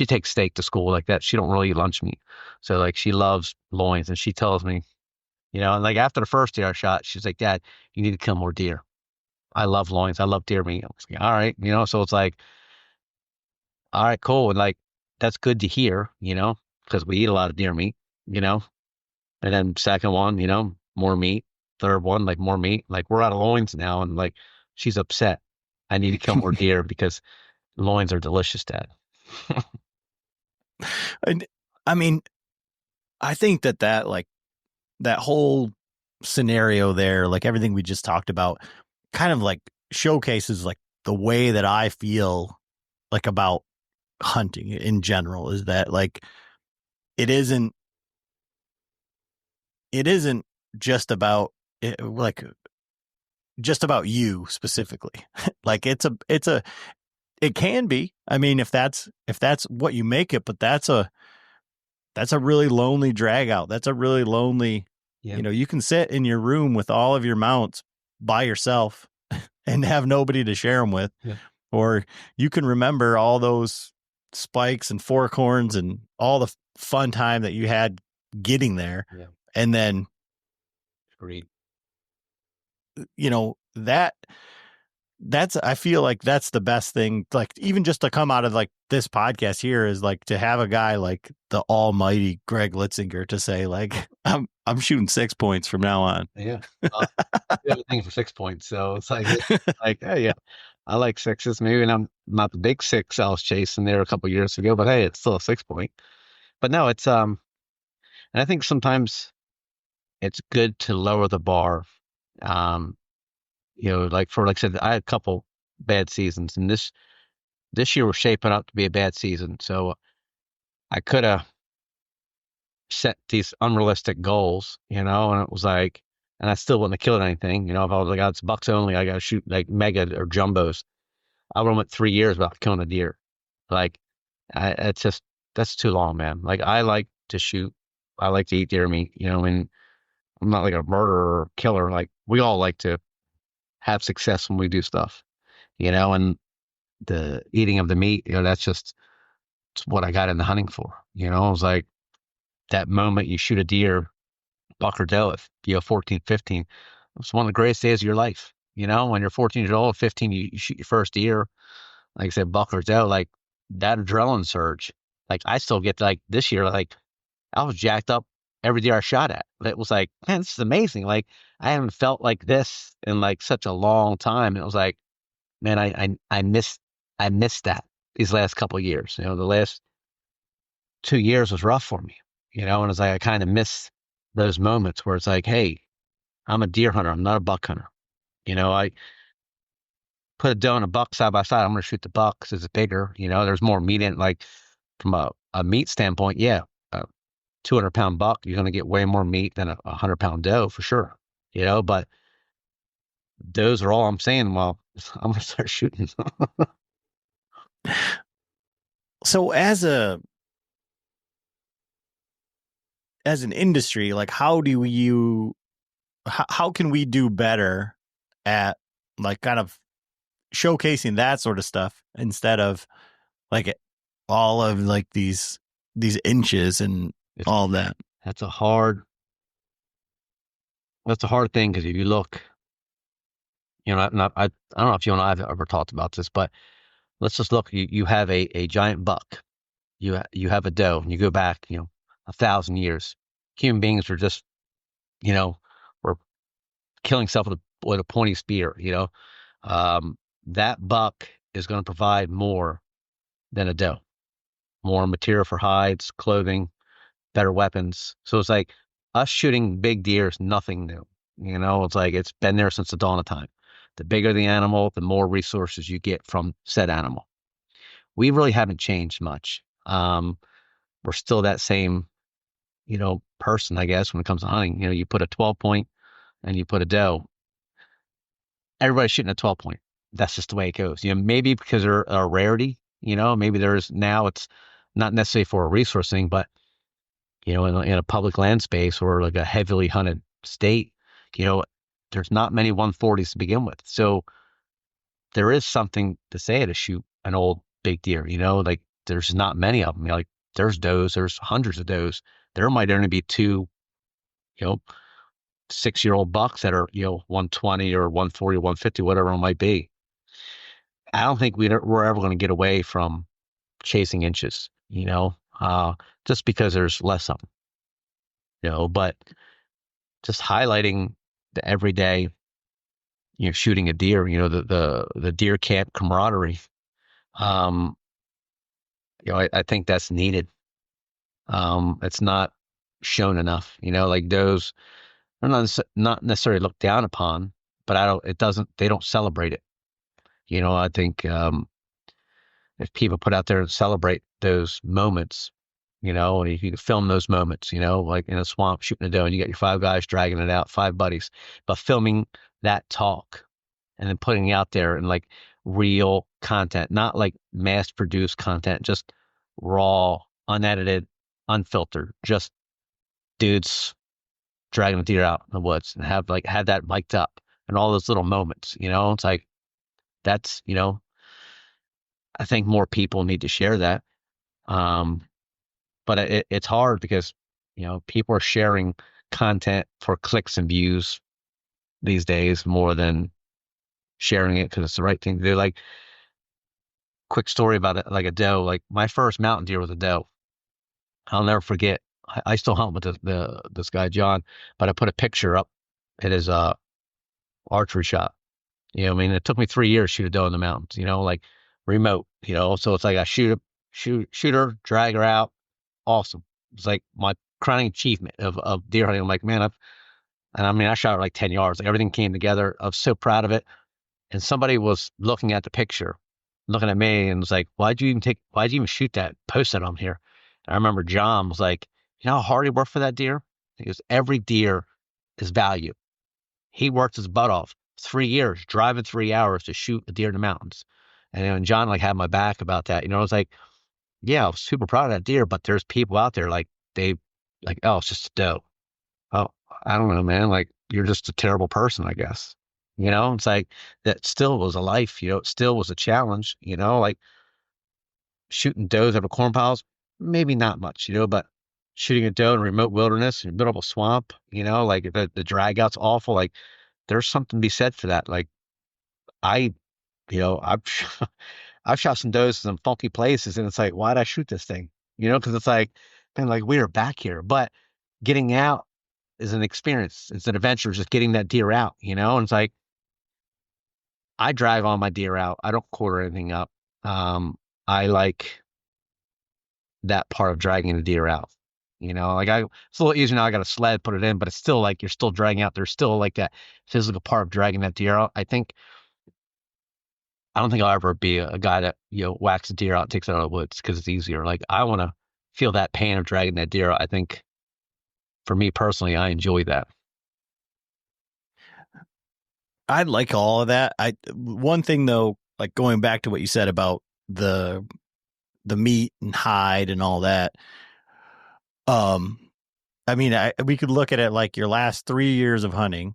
takes steak to school like that. She don't really eat lunch meat, so like, she loves loins, and she tells me, and like, after the first deer I shot, she's like, "Dad, you need to kill more deer. I love loins. I love deer meat." I was like, all right, so it's like, all right, cool. And like, that's good to hear, because we eat a lot of deer meat, you know. And then second one, more meat. Third one, like more meat. Like we're out of loins now, and like she's upset. I need to kill more deer because loins are delicious, Dad. And I mean, I think that like that whole scenario there, like everything we just talked about, kind of like showcases like the way that I feel like about hunting in general, is that like it isn't just about like just about you specifically. Like it can be. I mean, if that's what you make it, but that's a really lonely drag out. That's a really lonely, Yeah. You can sit in your room with all of your mounts by yourself and have nobody to share them with. Yeah. Or you can remember all those spikes and fork horns and all the fun time that you had getting there. Yeah. And then, Agreed. I feel like that's the best thing. Like even just to come out of like this podcast here is like to have a guy like the almighty Greg Litzinger to say like, I'm shooting 6 points from now on. Yeah. We have a thing for 6 points. So it's like, hey, yeah, I like sixes. Maybe I'm not the big six I was chasing there a couple years ago, but hey, it's still a 6 point. But no, it's, and I think sometimes it's good to lower the bar. Like I said, I had a couple bad seasons, and this year was shaping up to be a bad season. So I could have set these unrealistic goals, and it was like, and I still wouldn't have killed anything. If I was like, oh, it's bucks only, I got to shoot like mega or jumbos. I would have went 3 years without killing a deer. Like, it's just, that's too long, man. Like, I like to shoot. I like to eat deer meat, and I'm not like a murderer or killer. Like, we all like to have success when we do stuff, and the eating of the meat, that's just it's what I got into hunting for. It was like that moment you shoot a deer, buck or doe, if 14, 15, it's one of the greatest days of your life. When you're 14 years old, 15, you shoot your first deer, like I said, buck or doe, like that adrenaline surge. Like I still get like this year, like I was jacked up every deer I shot at. It was like, man, this is amazing. Like I haven't felt like this in like such a long time. It was like, man, I missed that these last couple of years. The last 2 years was rough for me, and it's like I kind of miss those moments where it's like, hey, I'm a deer hunter. I'm not a buck hunter. I put a doe and a buck side by side. I'm going to shoot the buck because it's bigger. There's more meat in it. Like from a meat standpoint, yeah, a 200-pound buck, you're going to get way more meat than a 100-pound doe for sure. But those are all I'm saying. Well, I'm going to start shooting. So as an industry, like how can we do better at like kind of showcasing that sort of stuff instead of like all of like these inches and all that? That's a hard thing because if you look, I don't know if you and I have ever talked about this, but let's just look. You have a giant buck, you have a doe, and you go back, 1,000 years. Human beings were just, were killing stuff with a pointy spear. That buck is going to provide more than a doe, more material for hides, clothing, better weapons. So it's like us shooting big deer is nothing new. It's like it's been there since the dawn of time. The bigger the animal, the more resources you get from said animal. We really haven't changed much. We're still that same, person, I guess, when it comes to hunting. You put a 12 point and you put a doe. Everybody's shooting a 12 point. That's just the way it goes. Maybe because they're a rarity, maybe now it's not necessarily for a resource thing, but in a public land space or like a heavily hunted state, there's not many 140s to begin with. So there is something to say to shoot an old big deer, like there's not many of them. Like there's does, there's hundreds of does. There might only be two, 6-year-old bucks that are, 120 or 140, 150, whatever it might be. I don't think we're ever going to get away from chasing inches. just because there's less of them, but just highlighting the everyday, shooting a deer, the deer camp camaraderie. Um, I think that's needed. It's not shown enough, like those are not necessarily looked down upon, but they don't celebrate it. I think, if people put out there and celebrate those moments, and if you could film those moments, like in a swamp shooting a doe and you got your 5 guys dragging it out, 5 buddies, but filming that talk and then putting it out there in like real content, not like mass produced content, just raw, unedited, unfiltered, just dudes dragging a deer out in the woods and had that mic'd up and all those little moments, it's like, that's, I think more people need to share that. But it's hard because, people are sharing content for clicks and views these days more than sharing it because it's the right thing to do. Like, quick story about it, like a doe. Like my first mountain deer was a doe. I'll never forget. I still hunt with this guy John, but I put a picture up at his archery shop. I mean, it took me 3 years to shoot a doe in the mountains. Like remote. So it's like I shoot her, drag her out. Awesome. It's like my crowning achievement of deer hunting. I'm like, man, I shot her like 10 yards. Like everything came together. I was so proud of it. And somebody was looking at the picture, looking at me, and was like, why'd you even shoot that, post that on here? And I remember John was like, you know how hard he worked for that deer? He goes, every deer is value. He worked his butt off 3 years, driving 3 hours to shoot a deer in the mountains. And John like had my back about that. I was like, yeah, I was super proud of that deer, but there's people out there like oh, it's just a doe. Oh, I don't know, man. Like, you're just a terrible person, I guess. It's like that still was a life, it still was a challenge, like shooting does out of corn piles, maybe not much, but shooting a doe in a remote wilderness in the middle of a swamp, like the drag out's awful. Like, there's something to be said for that. Like, I, I've, I've shot some does in some funky places, and it's like, why'd I shoot this thing? Because it's like, man, like we are back here, but getting out is an experience. It's an adventure, just getting that deer out, and it's like, I drive all my deer out. I don't quarter anything up. I like that part of dragging the deer out. Like it's a little easier now. I got a sled, put it in, but it's still like you're still dragging out. There's still like that physical part of dragging that deer out. I don't think I'll ever be a guy that whacks a deer out, and takes it out of the woods because it's easier. Like, I want to feel that pain of dragging that deer out. I think for me personally, I enjoy that. I like all of that. One thing though, like going back to what you said about the meat and hide and all that. We could look at it like your last 3 years of hunting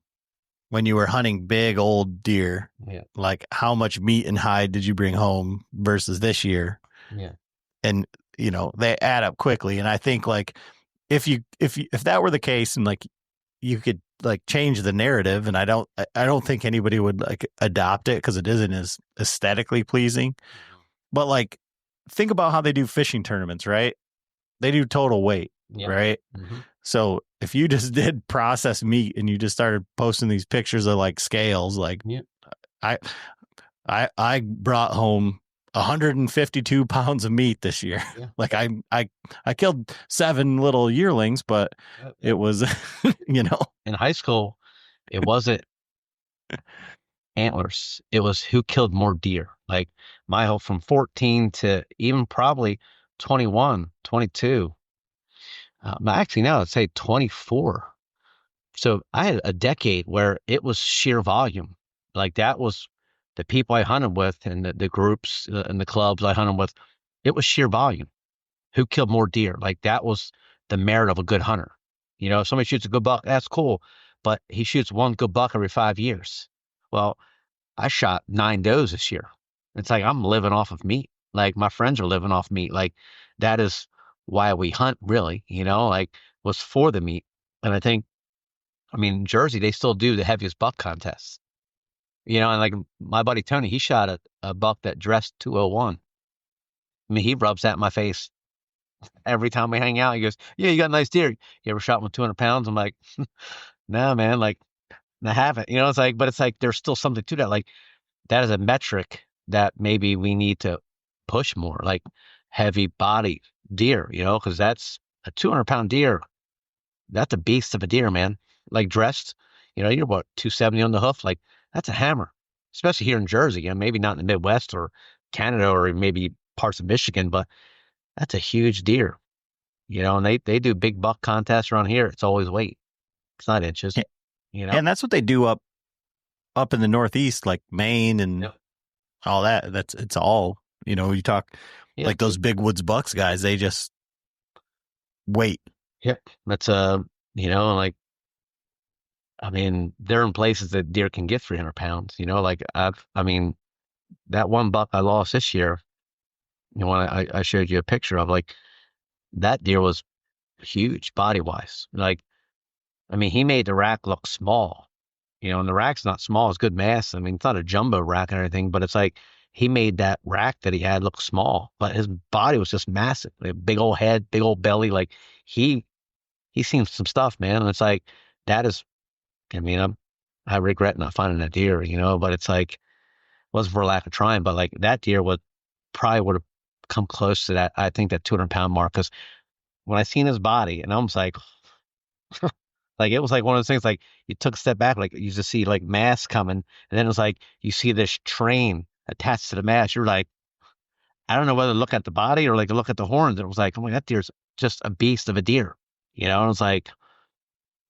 when you were hunting big old deer. Yeah. Like, how much meat and hide did you bring home versus this year? Yeah. And they add up quickly. And I think like if that were the case, and like you could like change the narrative, and I don't think anybody would like adopt it because it isn't as aesthetically pleasing. But like, think about how they do fishing tournaments, right? They do total weight, right? Mm-hmm. So if you just did processed meat and you just started posting these pictures of like scales, like I brought home 152 pounds of meat this year. Yeah. Like I killed 7 little yearlings, but it was, in high school, it wasn't antlers. It was who killed more deer. Like my whole, from 14 to even probably 21, 22. Actually, now I'd say 24. So I had a decade where it was sheer volume. Like, that was the people I hunted with, and the groups and the clubs I hunted with. It was sheer volume. Who killed more deer? Like, that was the merit of a good hunter. If somebody shoots a good buck, that's cool, but he shoots one good buck every 5 years. Well, I shot 9 does this year. It's like, I'm living off of meat. Like, my friends are living off meat. Like, that is why we hunt, really, like, was for the meat. And I think, in Jersey, they still do the heaviest buck contests. And like my buddy Tony, he shot a buck that dressed 201. He rubs that in my face every time we hang out. He goes, "Yeah, you got a nice deer. You ever shot one with 200 pounds?" I'm like, "No, man. Like, I haven't." It's like, but it's like there's still something to that. Like that is a metric that maybe we need to push more. Like heavy body deer. Because that's a 200-pound deer. That's a beast of a deer, man. Like dressed, you're what, 270 on the hoof. Like that's a hammer, especially here in Jersey. Maybe not in the Midwest or Canada or maybe parts of Michigan, but that's a huge deer. And they do big buck contests around here. It's always weight. It's not inches. And that's what they do up in the Northeast, like Maine and Yep. all that. It's all, you talk Yeah. like those big woods bucks guys, they just wait. Yep. That's like, I mean, they're in places that deer can get 300 pounds. Like that one buck I lost this year. When I showed you a picture of, like, that deer was huge body wise. Like, I mean, he made the rack look small. And the rack's not small; it's good mass. I mean, it's not a jumbo rack or anything, but it's like he made that rack that he had look small, but his body was just massive. Like, big old head, big old belly. Like he seen some stuff, man. And it's like that is. I mean, I regret not finding that deer, but it's like wasn't for lack of trying, but like that deer would have come close to that. I think that 200-pound mark, because when I seen his body, and I was like, like it was like one of those things. Like you took a step back, like you just see like mass coming, and then it was like you see this train attached to the mass. You're like, I don't know whether to look at the body or like to look at the horns. And it was like, oh my, that deer's just a beast of a deer, And it was like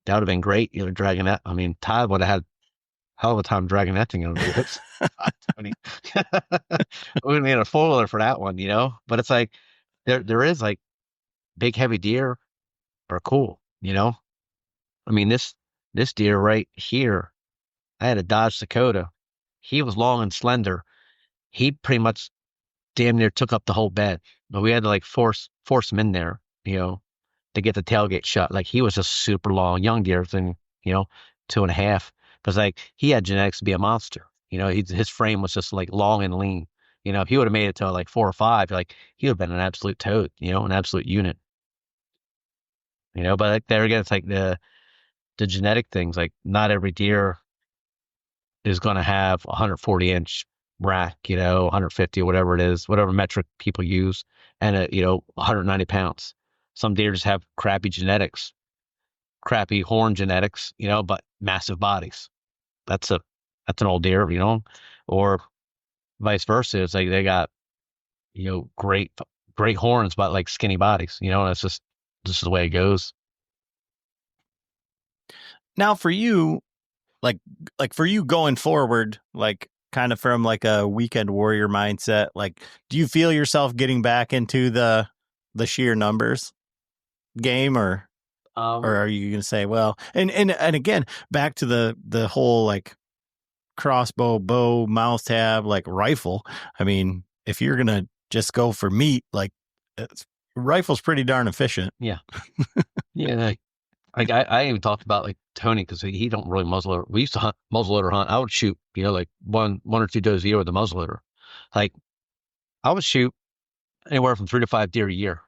that would have been great, dragging that. I mean, Todd would have had a hell of a time dragging that thing over the woods. We would have made a four-wheeler for that one, But it's like there is like big heavy deer are cool, I mean, this deer right here, I had a Dodge Dakota. He was long and slender. He pretty much damn near took up the whole bed, but we had to like force him in there, to get the tailgate shut. Like he was just super long, young deer thing, 2.5. Because like he had genetics to be a monster. His frame was just like long and lean. If he would have made it to like 4 or 5, like he would have been an absolute toad, an absolute unit. But like there again, it's like the genetic things. Like not every deer is going to have 140-inch rack, 150 or whatever it is, whatever metric people use, and 190 pounds. Some deer just have crappy genetics, crappy horn genetics, but massive bodies. That's an old deer, or vice versa. It's like they got, great horns, but like skinny bodies, that's just the way it goes. Now for you, like for you going forward, like kind of from like a weekend warrior mindset, like do you feel yourself getting back into the sheer numbers game, or are you going to say, well, and again, back to the whole like crossbow, bow, mouse tab, like rifle. I mean, if you're going to just go for meat, like rifle's pretty darn efficient. Yeah. Yeah. Like I even talked about like Tony, because he don't really muzzleloader. We used to muzzleloader hunt. I would shoot, like one or two does a year with a muzzleloader. Like I would shoot anywhere from 3 to 5 deer a year.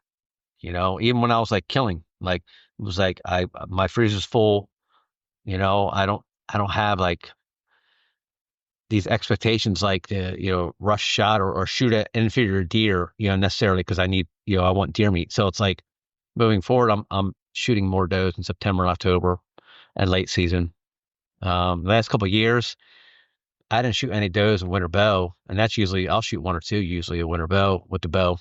Even when I was like killing, like it was like my freezer's full. I don't have like these expectations like the rush shot or shoot at inferior deer, necessarily because I need I want deer meat. So it's like moving forward, I'm shooting more does in September, October, and late season. The last couple of years, I didn't shoot any does in winter bow, and that's usually I'll shoot 1 or 2 usually a winter bow with the bow.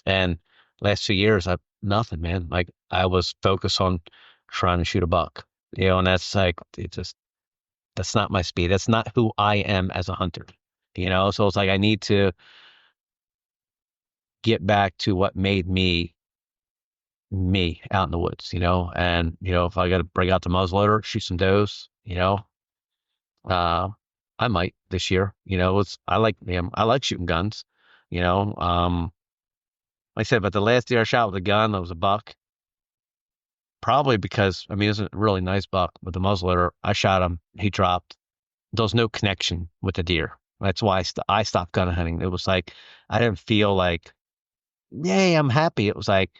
And last 2 years, nothing, man. Like I was focused on trying to shoot a buck, and that's like that's not my speed. That's not who I am as a hunter, So it's like I need to get back to what made me out in the woods, and if I got to break out the muzzleloader, shoot some does, I might this year. I like shooting guns, like I said, but the last deer I shot with a gun, that was a buck. Probably because it was a really nice buck with the muzzleloader. I shot him, he dropped. There was no connection with the deer. That's why I stopped gun hunting. It was like I didn't feel like, yay, I'm happy. It was like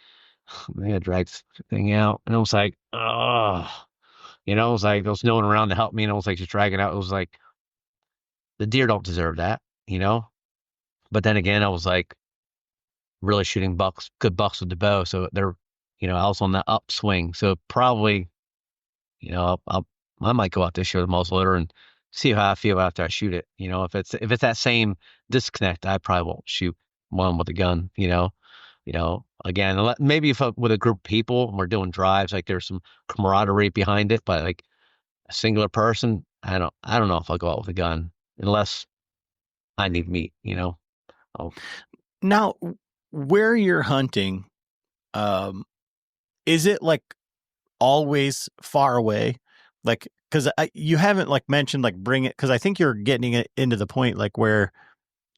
I gotta drag this thing out. And it was like, oh, it was like there was no one around to help me. And it was like just dragging out. It was like the deer don't deserve that, you know? But then again, I was like really shooting bucks, good bucks with the bow. So they're, I was on the upswing. So probably, I might go out this year with muzzleloader and see how I feel after I shoot it. If it's that same disconnect, I probably won't shoot one with a gun. Again, maybe if with a group of people and we're doing drives, like there's some camaraderie behind it, but like a singular person, I don't know if I'll go out with a gun unless I need meat. Oh, Now, where you're hunting, is it like always far away? Like, because you haven't like mentioned like bring it, because I think you're getting it into the point like where,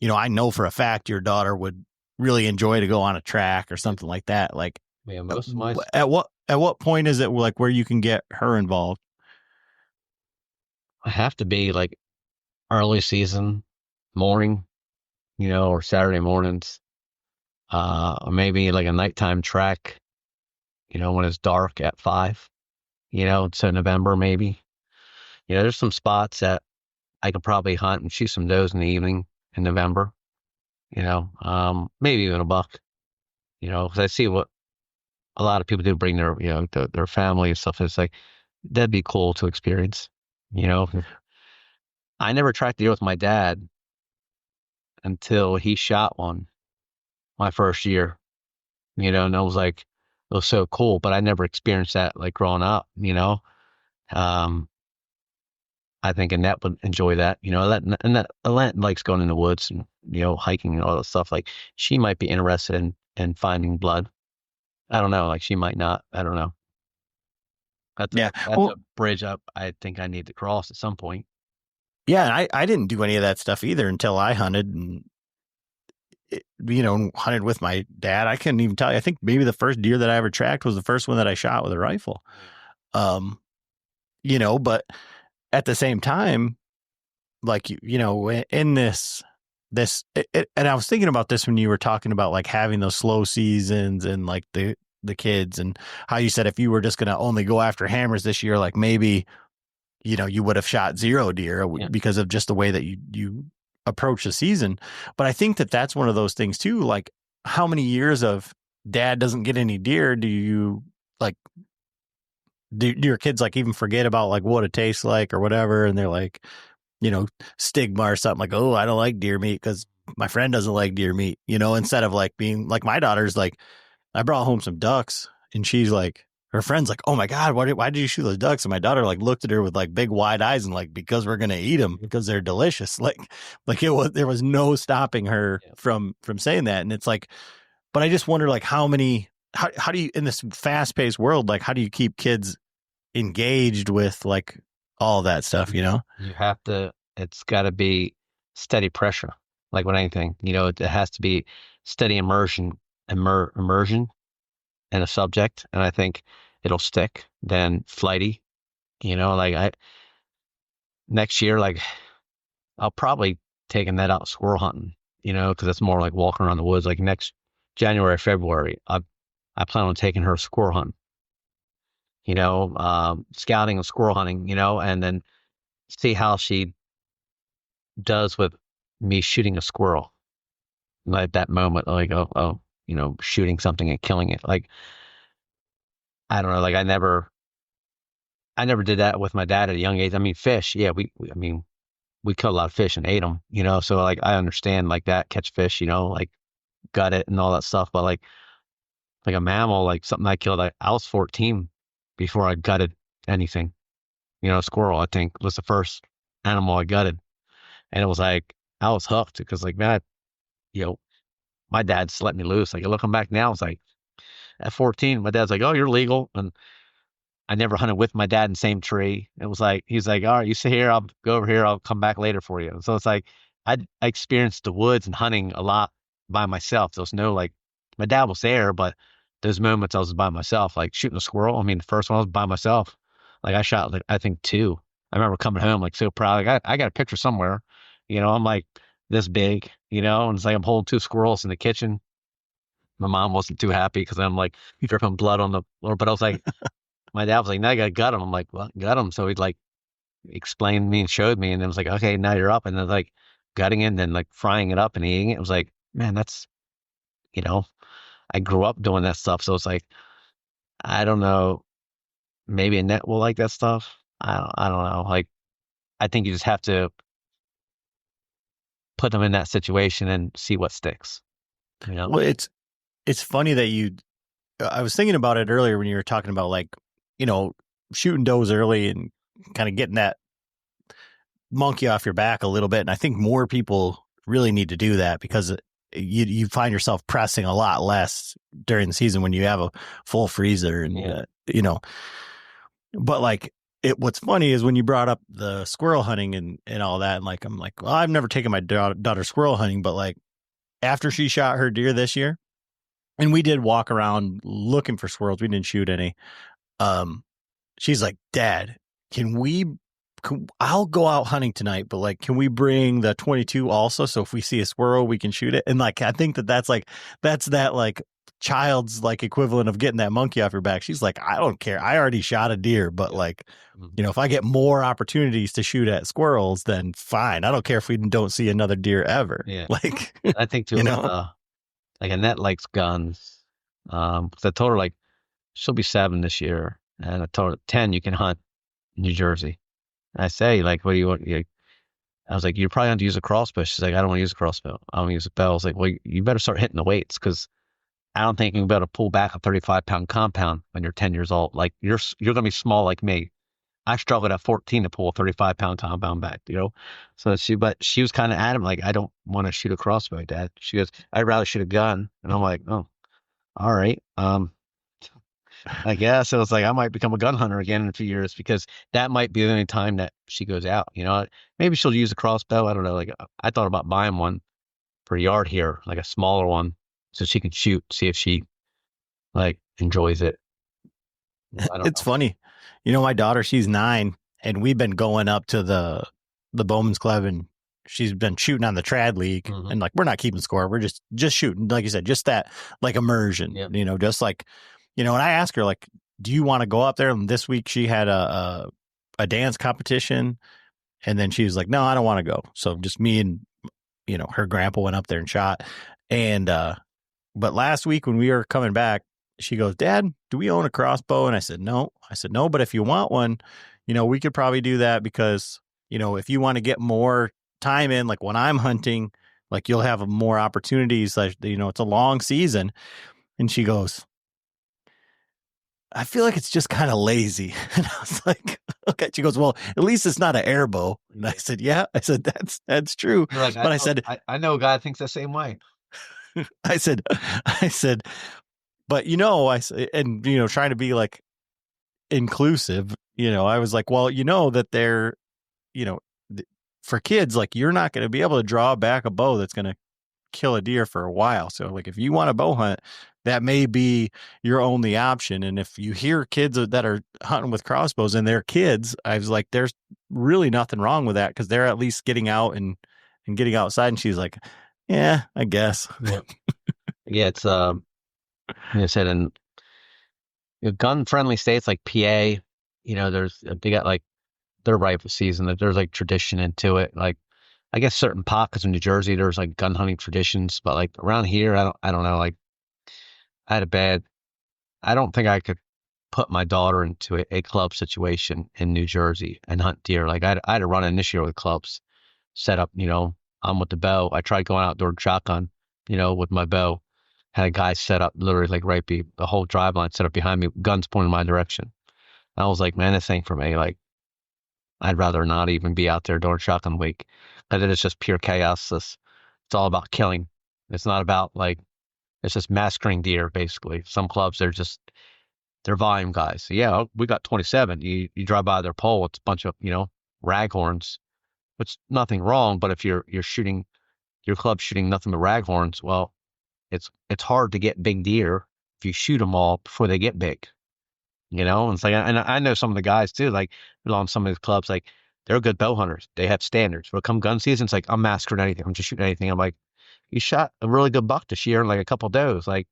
I know for a fact your daughter would really enjoy to go on a track or something like that. Like, yeah, most of my at what point is it like where you can get her involved? I have to be like early season morning, or Saturday mornings, or maybe like a nighttime track, when it's dark at 5, so November maybe. There's some spots that I could probably hunt and shoot some does in the evening in November, maybe even a buck, because I see what a lot of people do bring their, their family and stuff. It's like, that'd be cool to experience, you know. I never tracked deer with my dad until he shot one my first year, and I was like, it was so cool, but I never experienced that like growing up, Um, I think Annette would enjoy that, Annette likes going in the woods and, hiking and all that stuff. Like she might be interested in finding blood. I don't know. Like she might not. I don't know. Yeah. That's Well, a bridge up I think I need to cross at some point. yeah, and I didn't do any of that stuff either until I hunted and hunted with my dad. I couldn't even tell you. I think maybe the first deer that I ever tracked was the first one that I shot with a rifle. But at the same time, like in and I was thinking about this when you were talking about like having those slow seasons and like the kids and how you said if you were just going to only go after hammers this year, like maybe you would have shot 0 deer because of just the way that you approach the season. But I think that that's one of those things too. Like how many years of dad doesn't get any deer do you like? Do your kids like even forget about like what it tastes like or whatever? And they're like, stigma or something like, oh, I don't like deer meat because my friend doesn't like deer meat, instead of like being like my daughter's like, I brought home some ducks and she's like, her friend's like, oh my God, why did you shoot those ducks? And my daughter like looked at her with like big wide eyes and like, because we're going to eat them because they're delicious. There was no stopping her from saying that. And it's like, but I just wonder like how do you, in this fast paced world, like how do you keep kids engaged with like all that stuff, You have to, it's got to be steady pressure, like with anything, it has to be steady immersion in a subject. And I think it'll stick. Then flighty, next year, like I'll probably taking that out squirrel hunting, because it's more like walking around the woods. Like next January, February, I plan on taking her squirrel hunting, scouting and squirrel hunting, and then see how she does with me shooting a squirrel. Like that moment, like, shooting something and killing it. Like, I don't know, like I never did that with my dad at a young age. I mean, fish, yeah, I mean, we killed a lot of fish and ate them, so like I understand like that, catch fish, like gut it and all that stuff. But like a mammal, like something I killed, I was 14 before I gutted anything. A squirrel, I think, was the first animal I gutted. And it was like, I was hooked because like, man, my dad's let me loose. Like looking back now, it's like at 14, my dad's like, oh, you're legal. And I never hunted with my dad in the same tree. It was like, he's like, all right, you sit here, I'll go over here, I'll come back later for you. So it's like, I experienced the woods and hunting a lot by myself. There was no like, my dad was there, but those moments I was by myself, like shooting a squirrel. I mean, the first one I was by myself. Like I shot, like, I think 2. I remember coming home like so proud. Like I got a picture somewhere, I'm like this big, and it's like I'm holding 2 squirrels in the kitchen. My mom wasn't too happy because I'm like dripping blood on the floor. But I was like, my dad was like, "Now you gotta gut him." I'm like, "Well, gut him." So he'd like explained me and showed me, and it was like, "Okay, now you're up." And then like gutting it, and then like frying it up and eating it. It was like, man, that's you know, I grew up doing that stuff. So it's like, I don't know, maybe Annette will like that stuff. I don't know. Like, I think you just have to put them in that situation and see what sticks. You know? Well, it's funny that I was thinking about it earlier when you were talking about like, shooting does early and kind of getting that monkey off your back a little bit. And I think more people really need to do that because you find yourself pressing a lot less during the season when you have a full freezer and, but like what's funny is when you brought up the squirrel hunting and all that. And like, I'm like, well, I've never taken my daughter squirrel hunting, but like after she shot her deer this year and we did walk around looking for squirrels, we didn't shoot any. She's like, Dad, I'll go out hunting tonight, but like, can we bring the 22 also? So if we see a squirrel, we can shoot it. And like, I think that's that like child's like equivalent of getting that monkey off your back. She's like, I don't care. I already shot a deer, but like, if I get more opportunities to shoot at squirrels, then fine. I don't care if we don't see another deer ever. Yeah. Like, I think too, like Annette likes guns. 'Cause I told her like, she'll be 7 this year. And I told her 10, you can hunt New Jersey. And I say, like, what do you want? I was like, you're probably going to use a crossbow. She's like, I don't want to use a crossbow. I want to use a bow. I was like, well, you better start hitting the weights because I don't think you'll be able to pull back a 35-pound compound when you're 10 years old. Like, you're going to be small like me. I struggled at 14 to pull a 35-pound compound back, So but she was kind of adamant, like, I don't want to shoot a crossbow, Dad. She goes, I'd rather shoot a gun. And I'm like, oh, all right. I guess it was like I might become a gun hunter again in a few years because that might be the only time that she goes out. Maybe she'll use a crossbow. I don't know. Like I thought about buying one for a yard here, like a smaller one, so she can shoot, see if she like enjoys it. It's funny. My daughter, she's 9 and we've been going up to the Bowman's Club and she's been shooting on the trad league and like, we're not keeping score. We're just shooting. Like you said, just that like immersion, just like, and I asked her like, do you want to go up there? And this week she had a dance competition and then she was like, no, I don't want to go. So just me and, her grandpa went up there and shot. And, but last week when we were coming back, she goes, Dad, do we own a crossbow? And I said, no. But if you want one, we could probably do that because, if you want to get more time in, like when I'm hunting, like you'll have more opportunities. Like, it's a long season. And she goes, I feel like it's just kind of lazy. And I was like, okay. She goes, well, at least it's not an air bow. And I said, yeah. I said, that's true. Like, but I said, I know a guy that thinks the same way. I said, but I said, and trying to be like inclusive, I was like, well, that they're, for kids, like you're not going to be able to draw back a bow that's going to kill a deer for a while. So like if you want to bow hunt, that may be your only option. And if you hear kids that are hunting with crossbows and they're kids, I was like, there's really nothing wrong with that because they're at least getting out and getting outside. And she's like, yeah, I guess. Yeah, it's like I said, in gun-friendly states like PA, they got like their rifle season. There's like tradition into it. Like I guess certain pockets of New Jersey, there's like gun hunting traditions, but like around here, I don't know. Like I don't think I could put my daughter into a club situation in New Jersey and hunt deer. Like I had to run in this year with clubs set up, I'm with the bow. I tried going outdoor shotgun, with my bow. Had a guy set up literally like the whole drive line set up behind me, guns pointing in my direction. I was like, man, this ain't for me. Like, I'd rather not even be out there during shotgun week because it is just pure chaos. It's all about killing. It's not about like, it's just massacring deer, basically. Some clubs, they're volume guys. So, yeah, we got 27. You drive by their pole, it's a bunch of, raghorns, which nothing wrong. But if you're shooting, your club's shooting nothing but raghorns, well, it's hard to get big deer if you shoot them all before they get big. And it's like, and I know some of the guys too, like on some of these clubs, like they're good bow hunters. They have standards. But come gun season, it's like, I'm massacring anything. I'm just shooting anything. I'm like, you shot a really good buck this year and like a couple of does. Like,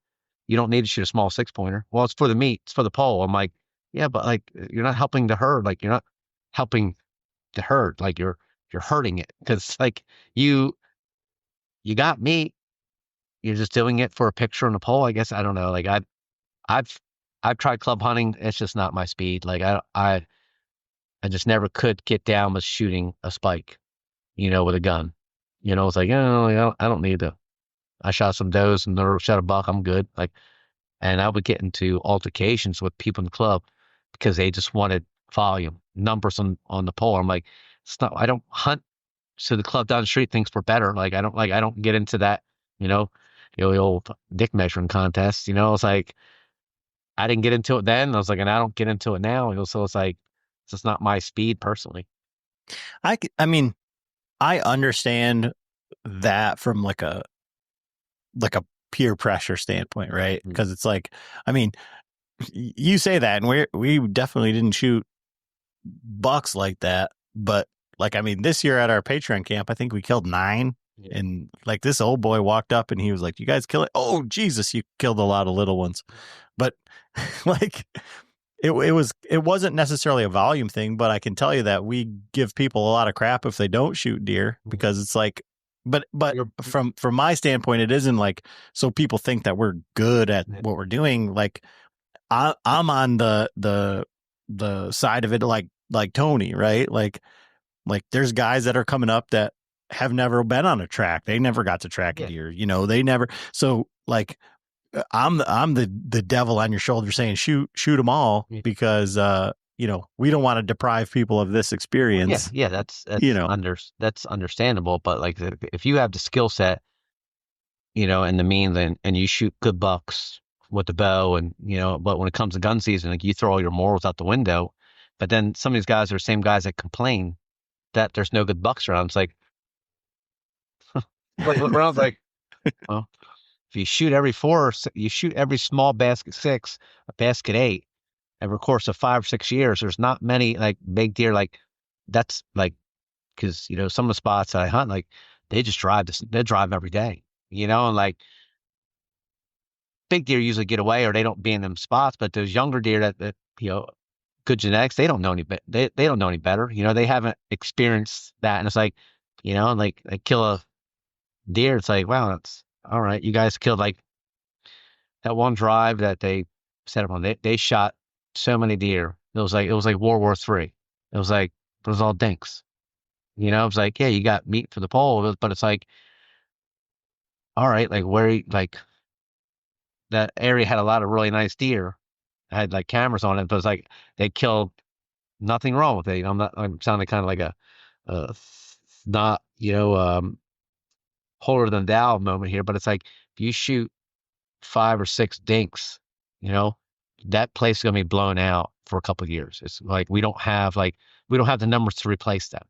you don't need to shoot a small 6-pointer. Well, it's for the meat, it's for the pole. I'm like, yeah, but like you're not helping the herd. Like you're not helping the herd. Like you're hurting it because like you got meat. You're just doing it for a picture on a pole. I guess I don't know. Like I've I've tried club hunting. It's just not my speed. Like I just never could get down with shooting a spike, with a gun. It's like, oh, I don't need to. I shot some does and never shot a buck. I'm good. Like, and I would get into altercations with people in the club because they just wanted volume, numbers on the pole. I'm like, it's not. I don't hunt so the club down the street thinks we're better. I don't get into that. You know, the old dick measuring contest. It's like I didn't get into it then. I was like, and I don't get into it now. So it's like it's just not my speed personally. I mean, I understand that from like a peer pressure standpoint, right? Because it's like, I mean, you say that, and we definitely didn't shoot bucks like that, but like, I mean, this year at our Patreon camp, I think we killed 9. Yeah. And like this old boy walked up and he was like, "You guys kill it? Oh, Jesus, you killed a lot of little ones." But like it wasn't necessarily a volume thing, but I can tell you that we give people a lot of crap if they don't shoot deer because it's like, but from my standpoint, it isn't like so people think that we're good at what we're doing. Like I'm on the side of it, like Tony, right? Like there's guys that are coming up that have never been on a track. They never got to track a deer. They never. So like I'm the devil on your shoulder saying shoot them all because we don't want to deprive people of this experience. Yeah, that's that's understandable. But like if you have the skill set, and the means, and you shoot good bucks with the bow, and but when it comes to gun season, like you throw all your morals out the window. But then some of these guys are the same guys that complain that there's no good bucks around. It's like, around like, well, if you shoot every 4, you shoot every small basket 6, a basket 8, over the course of 5 or 6 years, there's not many like big deer. Like that's like, because some of the spots that I hunt, like they just drive they drive every day, and like big deer usually get away or they don't be in them spots. But those younger deer that good genetics, they don't know any they don't know any better. They haven't experienced that, and it's like, like they kill a deer. It's like, wow, that's all right. You guys killed like that one drive that they set up on. They shot so many deer. It was like World War III. It was like it was all dinks. It was like, yeah, you got meat for the pole, but it's like, all right, like where like that area had a lot of really nice deer. I had like cameras on it, but it's like they killed nothing wrong with it. I'm sounding kind of like a not holier than thou moment here, but it's like if you shoot 5 or 6 dinks, that place is gonna be blown out for a couple of years. It's like we don't have the numbers to replace them.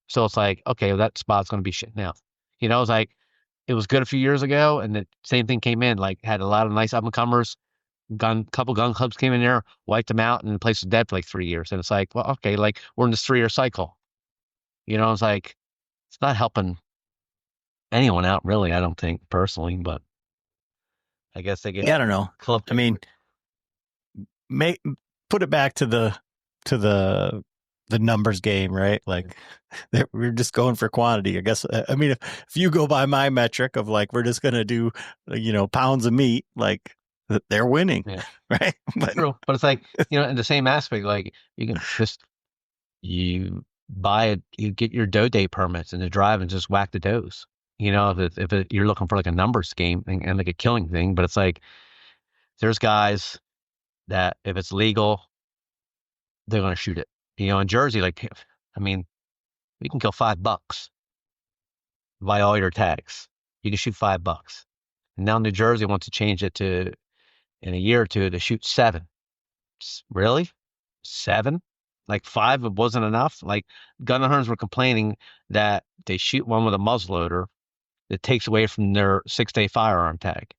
So it's like, okay, well, that spot's gonna be shit now. It's like it was good a few years ago, and the same thing came in. Like had a lot of nice up and comers. Couple gun clubs came in there, wiped them out, and the place was dead for like 3 years. And it's like, well, okay, like we're in this 3-year cycle. It's like it's not helping anyone out really. I don't think personally, but I guess they get. Yeah, I don't know. Club. I mean, put it back to the numbers game, right? Like we're just going for quantity. I guess. I mean, if you go by my metric of like we're just gonna do, pounds of meat, like they're winning, right? But, true, but it's like in the same aspect, like you can just you get your doe day permits and to drive and just whack the does. If you're looking for like a numbers game and like a killing thing, but it's like there's guys that if it's legal, they're going to shoot it. In Jersey, like, I mean, you can kill $5 by all your tags. You can shoot $5. And now New Jersey wants to change it to, in a year or two, to shoot 7. Really? 7? Like 5 wasn't enough? Like gun hunters were complaining that they shoot one with a muzzleloader that takes away from their 6-day firearm tag.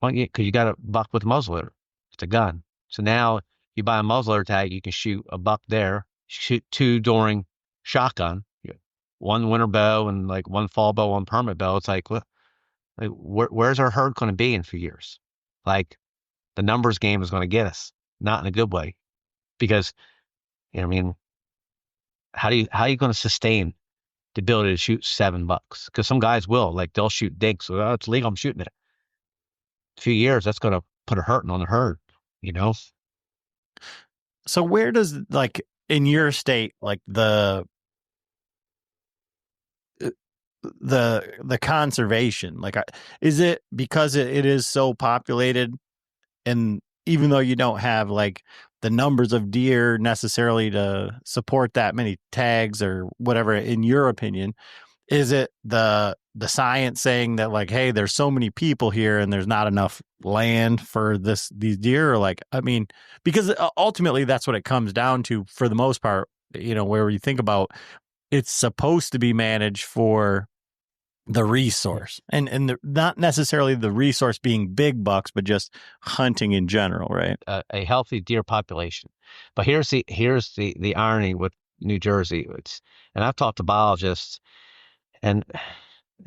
Well, yeah, because you got a buck with a muzzleloader. It's a gun. So now you buy a muzzleloader tag, you can shoot a buck there, shoot 2 during shotgun, 1 winter bow and like 1 fall bow, 1 permit bow. It's like, well, Like, where's our herd going to be in a few years? Like, the numbers game is going to get us, not in a good way, because I mean, how are you going to sustain the ability to shoot $7? Because some guys will, like, they'll shoot digs. So, it's legal, I'm shooting it. A few years, that's going to put a hurting on the herd, you know? So where does, like, in your state, like the conservation, like, is it because it is so populated, and even though you don't have like the numbers of deer necessarily to support that many tags or whatever, in your opinion, is it the science saying that, like, hey, there's so many people here and there's not enough land for these deer? Or, like, I mean, because ultimately that's what it comes down to for the most part, where you think about, it's supposed to be managed for the resource, and not necessarily the resource being big bucks, but just hunting in general, right? A healthy deer population. But here's the irony with New Jersey. And I've talked to biologists, and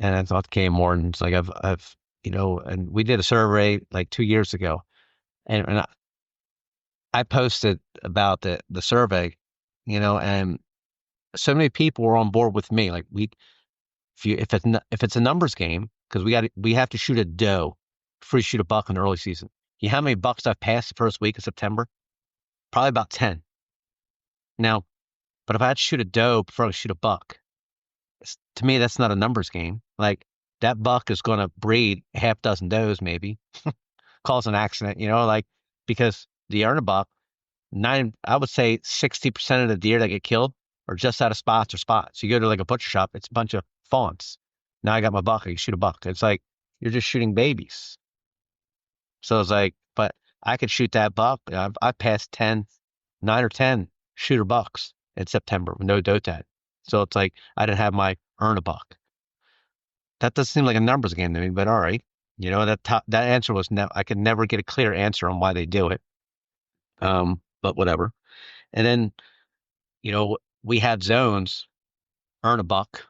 I thought Kay Morton. It's like I've and we did a survey like 2 years ago, and I posted about the survey, and so many people were on board with me. Like, if it's a numbers game, because we have to shoot a doe before you shoot a buck in the early season. You know how many bucks I've passed the first week of September? Probably about 10. Now, but if I had to shoot a doe before I shoot a buck, to me, that's not a numbers game. Like, that buck is going to breed a half dozen does, maybe, cause an accident, like, because the earn a buck, I would say 60% of the deer that get killed are just out of spots or spots. You go to like a butcher shop, it's a bunch of fawns. Now I got my buck, I can shoot a buck. It's like, you're just shooting babies. So it's like, but I could shoot that buck. I've passed 9 or 10 shooter bucks in September with no doe tag. So it's like, I didn't have my earn a buck. That doesn't seem like a numbers game to me, but all right. That answer was I could never get a clear answer on why they do it. But whatever. And then, we had zones, earn a buck,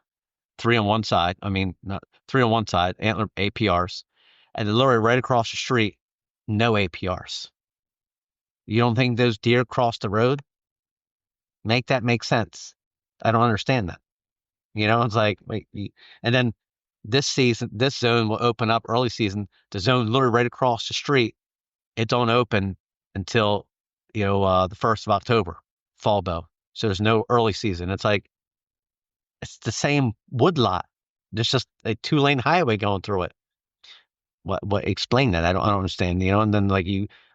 3 on one side. I mean, not 3 on one side, antler APRs, and then literally right across the street, no APRs. You don't think those deer cross the road? Make that make sense. I don't understand that. It's like, wait, and then this season, this zone will open up early season. The zone literally right across the street, it don't open until, the 1st of October, fall bow. So there's no early season. It's like, it's the same wood lot. There's just a 2-lane highway going through it. What explain that? I don't understand, and then like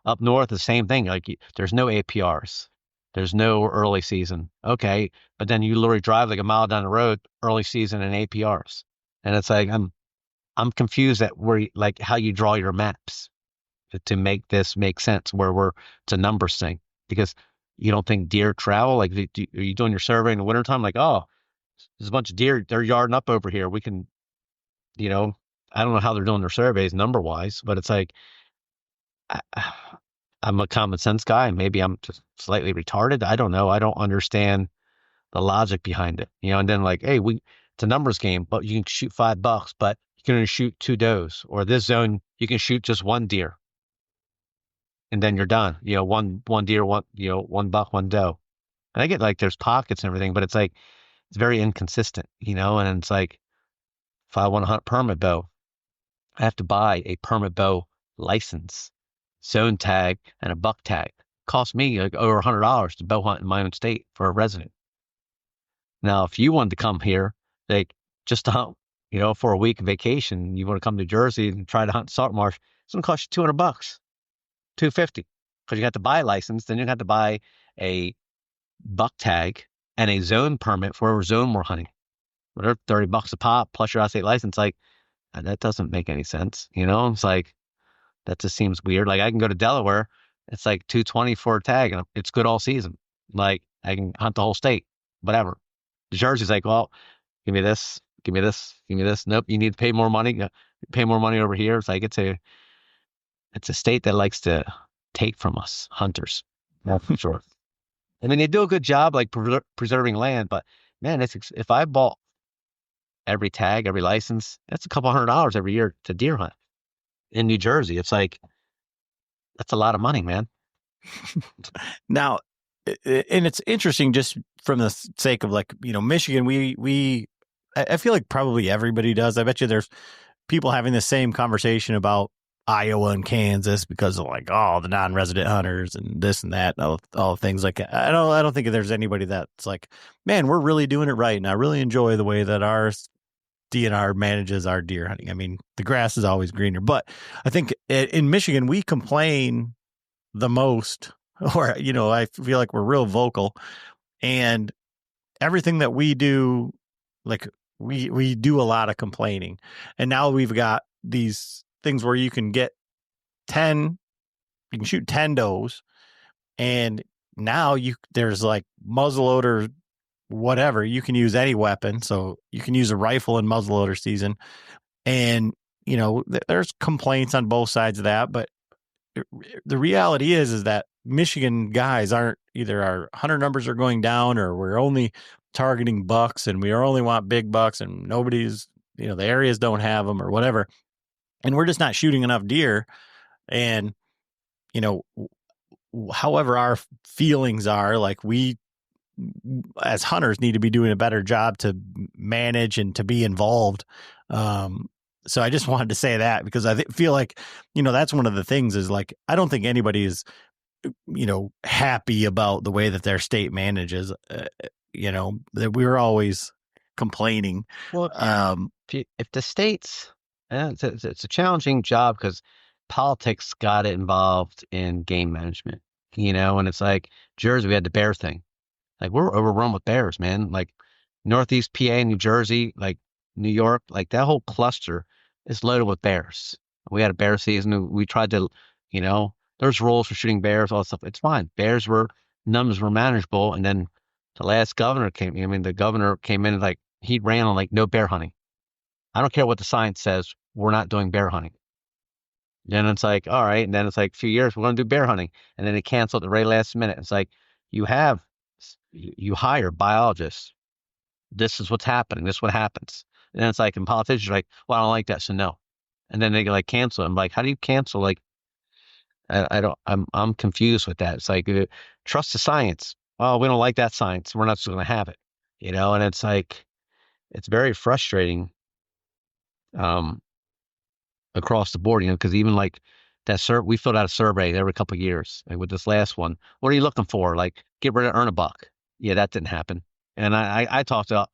up north, the same thing. Like, there's no APRs. There's no early season. Okay. But then you literally drive like a mile down the road, early season and APRs. And it's like, I'm confused at like how you draw your maps to make this make sense, where it's a numbers thing, because you don't think deer travel. Like, are you doing your survey in the wintertime? Like, oh, there's a bunch of deer, they're yarding up over here. We can, I don't know how they're doing their surveys number wise, but it's like, I'm a common sense guy. Maybe I'm just slightly retarded. I don't know. I don't understand the logic behind it, and then like, hey, it's a numbers game, but you can shoot $5, but you can only shoot 2 does, or this zone, you can shoot just 1 deer. And then you're done, one deer, one buck, 1 doe. And I get like there's pockets and everything, but it's like, it's very inconsistent, and it's like, if I want to hunt permit bow, I have to buy a permit bow license, zone tag, and a buck tag. Cost me like over $100 to bow hunt in my own state for a resident. Now, if you wanted to come here, like, just to hunt, for a week vacation, you want to come to Jersey and try to hunt salt marsh, it's going to cost you $200, $250, because you have to buy a license, then you have to buy a buck tag and a zone permit for whatever zone we're hunting. Whatever, $30 a pop plus your out-of-state license. Like, that doesn't make any sense. It's like, that just seems weird. Like, I can go to Delaware, it's like $220 for a tag, and it's good all season. Like, I can hunt the whole state, whatever. Jersey's like, well, give me this, give me this, give me this. Nope, you need to pay more money. Pay more money over here. It's like, it's a state that likes to take from us hunters. That's for sure. I mean, they do a good job like preserving land, but man, if I bought every tag, every license. That's a couple $100 every year to deer hunt in New Jersey. It's like, that's a lot of money, man. Now, and it's interesting just from the sake of like, Michigan, I feel like probably everybody does. I bet you there's people having the same conversation about Iowa and Kansas because of like, the non-resident hunters and this and that, and all things like that. I don't think there's anybody that's like, man, we're really doing it right. And I really enjoy the way that our DNR manages our deer hunting. I mean, the grass is always greener, but I think in Michigan, we complain the most, or, I feel like we're real vocal, and everything that we do, like we do a lot of complaining. And now we've got these things where you can shoot 10 does, and now there's like muzzleloader, whatever, you can use any weapon. So you can use a rifle in muzzleloader season. And, there's complaints on both sides of that, but the reality is that Michigan guys aren't, either our hunter numbers are going down, or we're only targeting bucks and we only want big bucks, and nobody's, the areas don't have them or whatever. And we're just not shooting enough deer. And, however our feelings are, like, we as hunters need to be doing a better job to manage and to be involved. So I just wanted to say that, because I feel like, that's one of the things is, like, I don't think anybody is, happy about the way that their state manages, that we're always complaining. Well, if the states, it's a challenging job because politics got it involved in game management, and it's like Jersey, we had the bear thing. Like, we're overrun with bears, man. Like, Northeast PA, New Jersey, like New York, like that whole cluster is loaded with bears. We had a bear season. We tried to, there's rules for shooting bears, all that stuff. It's fine. Numbers were manageable. And then the governor came in and, like, he ran on, like, no bear hunting. I don't care what the science says. We're not doing bear hunting. Then it's like, all right. And then it's like a few years, we're going to do bear hunting. And then they canceled the very last minute. It's like, you hire biologists. This is what's happening. This is what happens. And then it's like, and politicians are like, well, I don't like that, so no. And then they like cancel. I'm like, how do you cancel? Like, I'm confused with that. It's like, trust the science. Oh, we don't like that science. We're not just going to have it, and it's like, it's very frustrating, across the board, because even like we filled out a survey every couple of years. Like, with this last one, what are you looking for? Like, get rid of earn a buck. Yeah, that didn't happen. And I talked to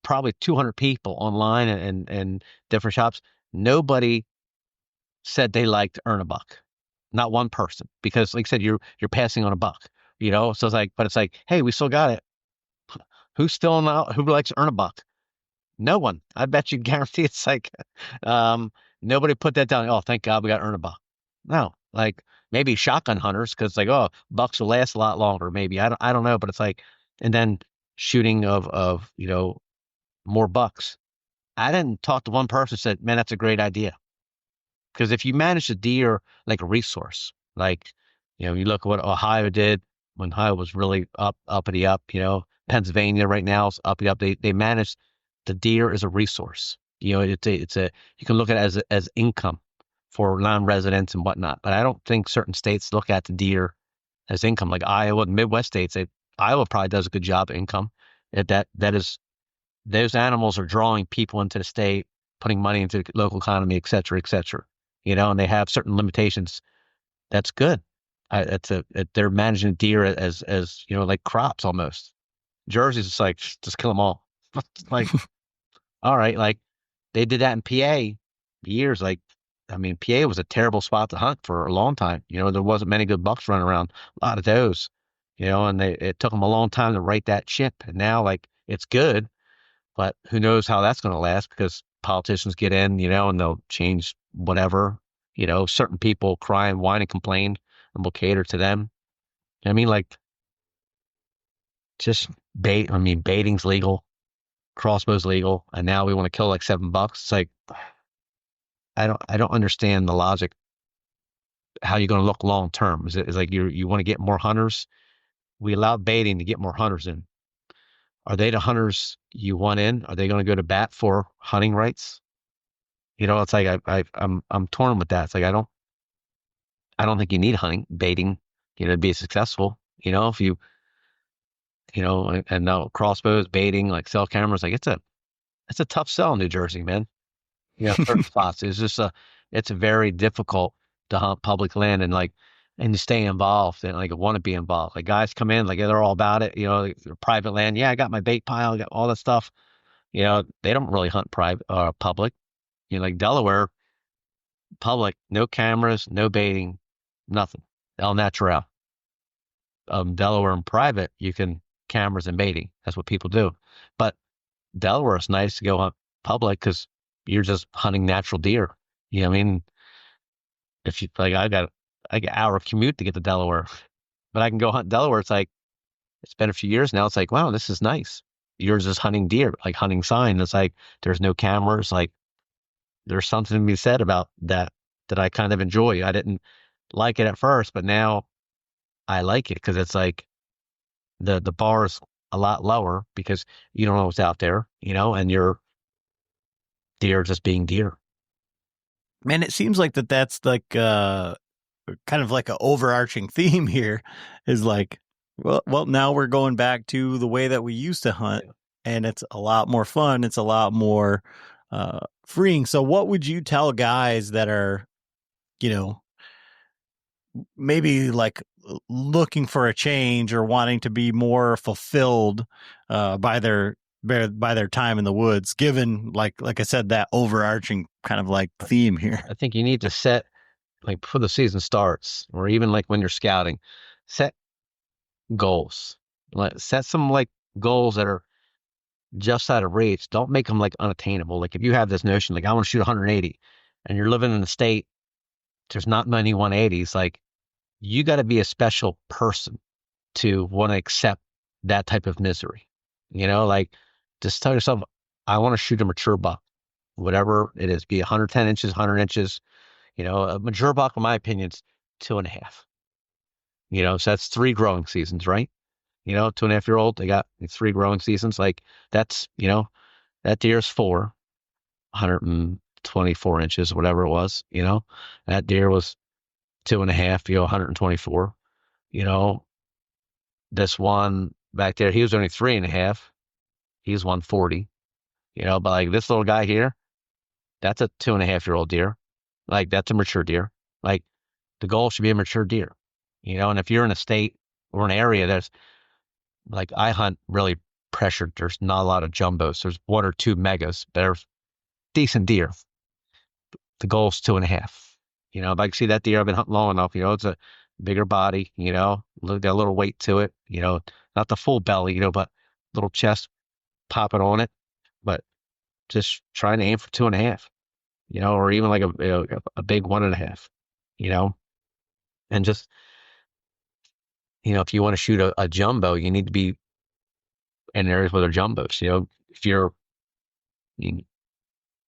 probably 200 people online and different shops. Nobody said they liked earn a buck. Not one person, because, like I said, you're passing on a buck, So it's like, but it's like, hey, we still got it. Who's still out? Who likes earn a buck? No one. I bet you guarantee it's like, nobody put that down. Oh, thank God we got earn a buck. No, like, maybe shotgun hunters, because, like, oh, bucks will last a lot longer. Maybe I don't know, but it's like, and then shooting of more bucks. I didn't talk to one person who said, man, that's a great idea. Because if you manage a deer like a resource, like, you look at what Ohio did when Ohio was really uppity up, Pennsylvania right now is uppity up. They manage the deer as a resource. It's you can look at it as income for non-residents and whatnot. But I don't think certain states look at the deer as income, like Iowa and Midwest states. Iowa probably does a good job of income. That is, those animals are drawing people into the state, putting money into the local economy, et cetera, and they have certain limitations. That's good. They're managing deer as like crops almost. Jersey's just like, just kill them all. Like, all right, like, they did that in PA years. Like, I mean, PA was a terrible spot to hunt for a long time. There wasn't many good bucks running around, a lot of those, and it took them a long time to right that ship. And now, like, it's good, but who knows how that's going to last, because politicians get in, and they'll change whatever, certain people cry and whine and complain, and we'll cater to them. I mean, like, just baiting's legal, crossbow's legal, and now we want to kill like 7 bucks. It's like, I don't understand the logic. How you're going to look long term? Is like you want to get more hunters? We allowed baiting to get more hunters in. Are they the hunters you want in? Are they going to go to bat for hunting rights? It's like I'm torn with that. It's like I don't think you need hunting baiting, to be successful. If and now crossbows, baiting, like cell cameras, like it's a tough sell in New Jersey, man. Certain spots. It's very difficult to hunt public land and to stay involved and want to be involved. Like guys come in, like they're all about it, like, private land. Yeah, I got my bait pile, I got all that stuff. They don't really hunt private public. Like Delaware, public, no cameras, no baiting, nothing. El natural. Delaware and private, you can cameras and baiting. That's what people do. But Delaware is nice to go hunt public because you're just hunting natural deer. I mean, if you like, I got an hour commute to get to Delaware, but I can go hunt Delaware. It's been a few years now. It's like, wow, this is nice. You're just hunting deer, like hunting sign. It's like there's no cameras. Like there's something to be said about that I kind of enjoy. I didn't like it at first, but now I like it because it's like the bar is a lot lower because you don't know what's out there, and you're deer just being deer. Man, it seems like that's like kind of like an overarching theme here is like, well, now we're going back to the way that we used to hunt, and it's a lot more fun. It's a lot more freeing. So what would you tell guys that are, maybe like looking for a change or wanting to be more fulfilled by their time in the woods, given like I said, that overarching kind of like theme here? I think you need to set, like before the season starts, or even like when you're scouting, set goals. Set some like goals that are just out of reach. Don't make them like unattainable. Like if you have this notion, like I want to shoot 180, and you're living in a state, there's not many 180s. Like you got to be a special person to want to accept that type of misery. Like just tell yourself, I want to shoot a mature buck, whatever it is, be 110 inches, 100 inches. A mature buck, in my opinion, is 2.5. So that's 3 growing seasons, right? 2.5-year-old, they got 3 growing seasons. Like that's, that deer's 124 inches, whatever it was. That deer was 2.5, 124. This one back there, he was only 3.5. He's 140. But like this little guy here, that's a 2.5-year-old deer. Like that's a mature deer. Like the goal should be a mature deer. And if you're in a state or an area that's like I hunt really pressured, there's not a lot of jumbos. There's 1 or 2 megas, but they're decent deer. The goal's 2.5. If I can see that deer, I've been hunting long enough. It's a bigger body. Got a little weight to it. Not the full belly. But little chest popping on it. But just trying to aim for 2.5. Or even like a big 1.5. And just if you want to shoot a jumbo, you need to be in areas where they're jumbos. If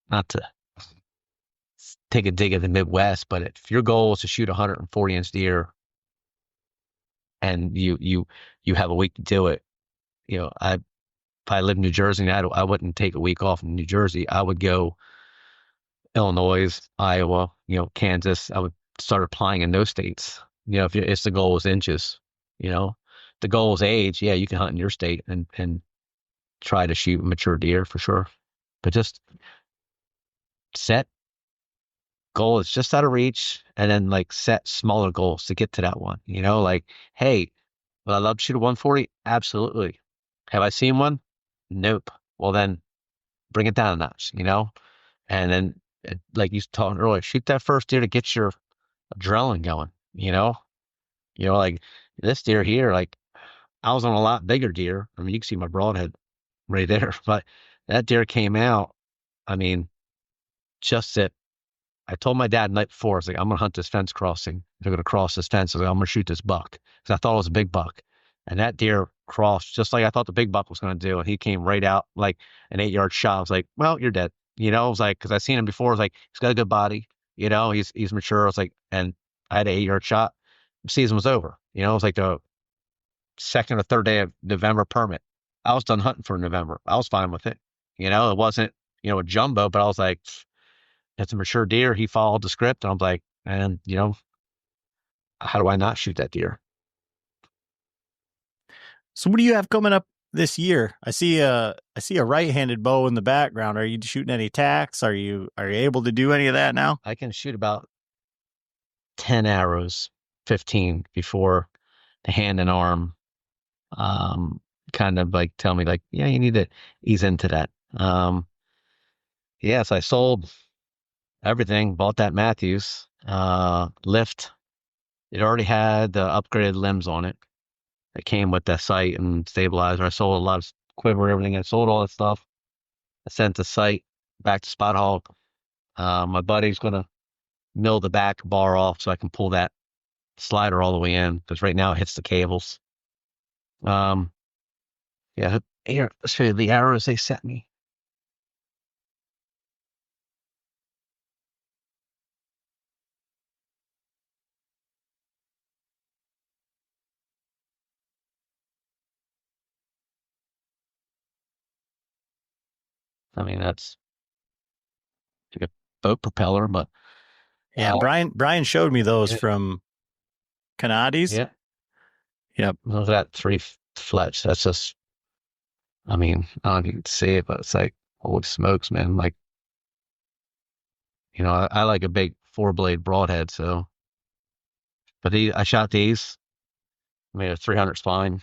not to take a dig at the Midwest, but if your goal is to shoot a 140-inch deer and you have a week to do it, if I live in New Jersey, I wouldn't take a week off in New Jersey. I would go Illinois, Iowa, Kansas. I would start applying in those states. If the goal is inches, the goal is age. Yeah, you can hunt in your state and try to shoot mature deer for sure, but just set goal is just out of reach, and then like set smaller goals to get to that one. Like, hey, would I love to shoot a 140? Absolutely. Have I seen one? Nope. Well, then bring it down a notch. And then like you talking earlier, shoot that first deer to get your adrenaline going. Like this deer here, like I was on a lot bigger deer. I mean, you can see my broadhead right there, but that deer came out. I mean, just that I told my dad the night before, I was like, I'm going to hunt this fence crossing. They're going to cross this fence. I was like, I'm going to shoot this buck because I thought it was a big buck. And that deer crossed just like I thought the big buck was going to do. And he came right out like an 8-yard shot. I was like, well, you're dead. I was like, because I seen him before. I was like, he's got a good body. He's mature. I was like, and I had an 8-yard shot. The season was over. It was like the 2nd or 3rd day of November permit. I was done hunting for November. I was fine with it. It wasn't, a jumbo, but I was like, it's a mature deer. He followed the script. And I was like, and, how do I not shoot that deer? So what do you have coming up this year? I see a right-handed bow in the background. Are you shooting any tacks? Are you able to do any of that now? I can shoot about 10 arrows, 15 before the hand and arm kind of like tell me like, yeah, you need to ease into that. Yes, I sold everything, bought that Matthews lift. It already had the upgraded limbs on it. It came with the sight and stabilizer. I sold a lot of quiver, everything. I sold all that stuff. I sent the sight back to Spot Hog. My buddy's gonna mill the back bar off so I can pull that slider all the way in because right now it hits the cables. Yeah, here, let's show you the arrows they sent me. I mean, that's like a boat propeller, but Yeah, Brian showed me those yeah, from Canadi's. yeah. Yep. Look at that three fletch. That's just, I mean, I don't know if you can see it, but it's like, holy smokes, man. Like, I like a big 4-blade broadhead, so, but I shot these, I made a 300 spine.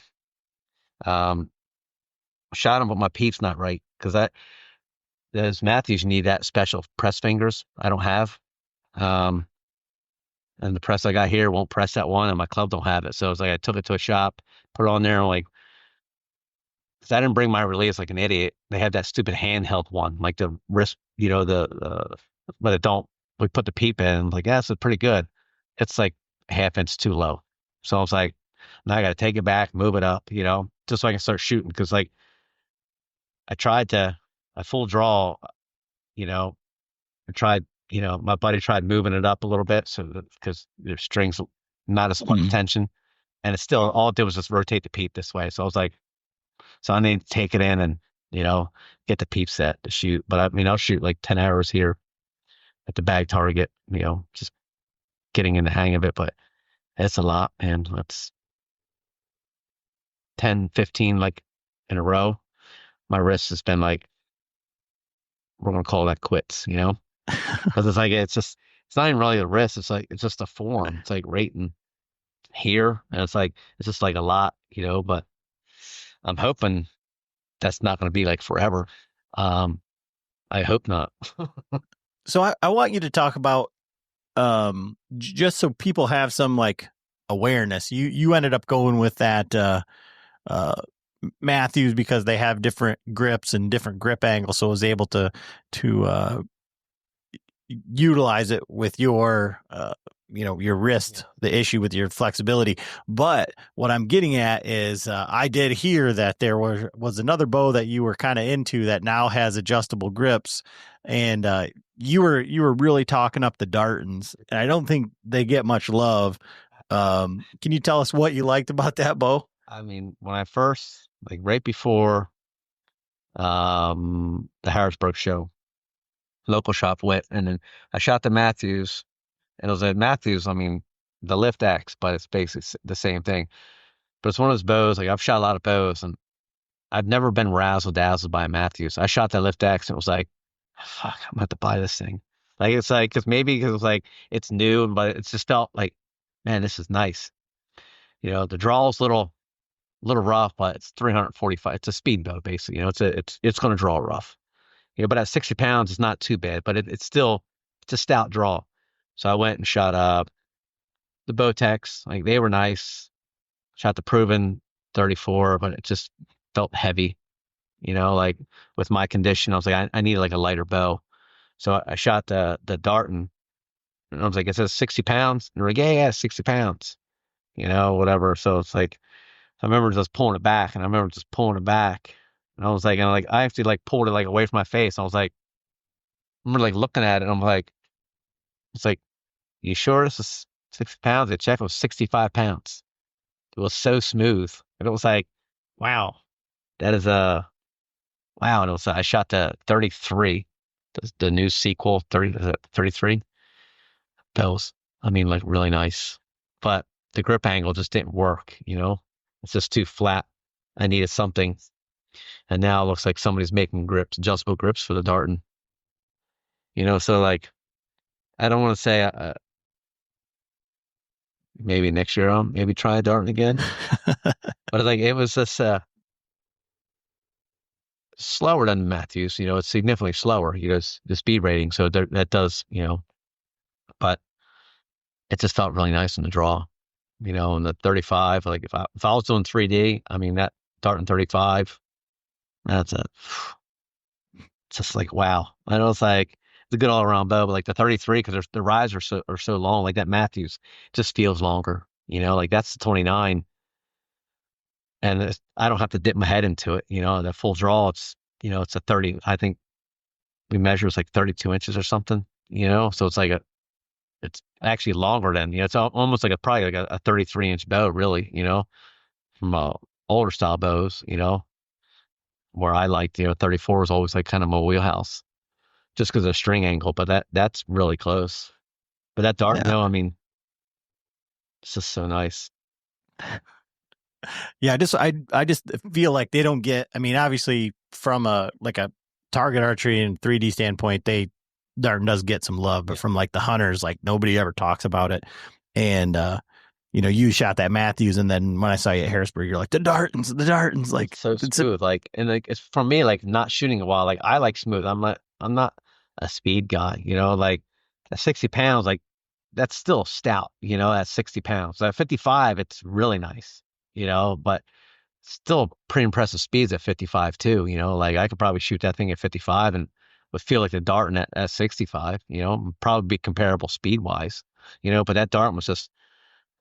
Shot them, but my peep's not right because those Matthews, you need that special press fingers I don't have. Um, and the press I got here won't press that one, and my club don't have it. So it's like I took it to a shop, put it on there, and like, because I didn't bring my release like an idiot. They have that stupid handheld one, like the wrist, but it don't. We put the peep in, and I'm like, yeah, this is pretty good. It's like a half inch too low. So I was like, now I got to take it back, move it up, just so I can start shooting. Because like I tried to, a full draw, you know, I tried, my buddy tried moving it up a little bit so that because the strings not as much tension, and it's still all it did was just rotate the peep this way. So I was like, so I need to take it in and get the peep set to shoot. But I mean, I'll shoot like 10 hours here at the bag target, just getting in the hang of it. But it's a lot, and that's 10, 15 like in a row. My wrist has been like, we're gonna call that quits, because it's like it's not even really the wrist. It's like it's just the form. It's like rating here, and it's just like a lot, But I'm hoping that's not going to be like forever. I hope not. So I want you to talk about just so people have some like awareness. You ended up going with that Matthews because they have different grips and different grip angles, so I was able to utilize it with your your wrist, the issue with your flexibility. But what I'm getting at is I did hear that there was another bow that you were kind of into that now has adjustable grips, and you were really talking up the Dartons, and I don't think they get much love. Can you tell us what you liked about that bow? I mean, when I first, like right before the Harrisburg show, local shop went, and then I shot the Matthews, and it was a Matthews. I mean, the lift X, but it's basically the same thing. But it's one of those bows. Like I've shot a lot of bows, and I've never been razzle dazzled by a Matthews. I shot that lift X, and it was like, fuck, I'm gonna have to buy this thing. Like it's like because it's like it's new, but it's just felt like, man, this is nice. The draw's little rough, but it's 345. It's a speed bow, basically. It's going to draw rough. But at 60 pounds, it's not too bad. But it's a stout draw. So I went and shot the Bowtex. Like they were nice. Shot the Proven 34, but it just felt heavy. Like with my condition, I was like, I need like a lighter bow. So I shot the Darton, and I was like, it says 60 pounds. And they're like, yeah, 60 pounds. Whatever. So it's like, I remember just pulling it back, and I remember just pulling it back, and I was like, I actually like pulled it like away from my face. I was like, I remember like looking at it, and I'm like, it's like, you sure this is 60 pounds? I checked, it was 65 pounds. It was so smooth, and it was like, wow. That is a wow. And it was, I shot the 33, the new sequel 30, is it 33 bells. I mean, like really nice, but the grip angle just didn't work. It's just too flat. I needed something, and now it looks like somebody's making grips, adjustable grips for the Darton. So like I don't want to say maybe next year I'll maybe try a Darton again, but like it was just slower than Matthews. It's significantly slower. The speed rating, so that does but it just felt really nice in the draw. And the 35, like if I was doing 3D, I mean that Darton 35, that's it's just like wow. I know it's like it's a good all around bow, but like the 33, because the rides are so long, like that Matthews just feels longer. Like that's the 29, and I don't have to dip my head into it. The full draw, it's a 30. I think we measure it's like 32 inches or something. So it's like it's actually longer than it's almost like probably like a 33-inch bow, really. From older style bows. Where I liked 34 was always like kind of my wheelhouse, just because of the string angle. But that's really close. But that Dart, Yeah. I mean, it's just so nice. Yeah, I just feel like they don't get. I mean, obviously, from a target archery and 3D standpoint, Darton does get some love, but from like the hunters, like nobody ever talks about it. And you shot that Matthews, and then when I saw you at Harrisburg, you're like the Dartons, like It's so smooth. Like, and like it's for me, like not shooting a while. Like I like smooth. I'm not a speed guy. Like at 60 pounds, like that's still stout. At 60 pounds. At 55, it's really nice. But still pretty impressive speeds at 55 too. Like I could probably shoot that thing at 55 and would feel like the Darton at 65. Probably be comparable speed wise. But that Darton was just,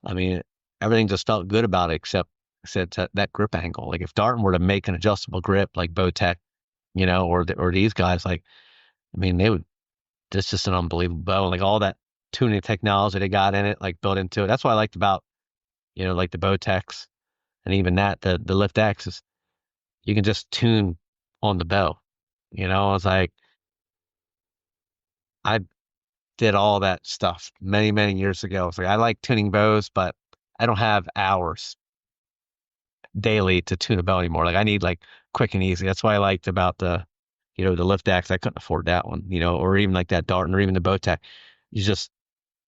I mean, everything just felt good about it except that grip angle. Like if Darton were to make an adjustable grip like Bowtech, or these guys, like I mean, they would. It's just an unbelievable bow, and like all that tuning technology they got in it, like built into it. That's what I liked about like the Bowtechs, and even the Lift X is you can just tune on the bow. I was like I did all that stuff many many years ago. It's like I like tuning bows, but I don't have hours daily to tune a bow anymore. Like I need like quick and easy. That's what I liked about the Lift X. I couldn't afford that one, or even like that Darton or even the Bowtech. You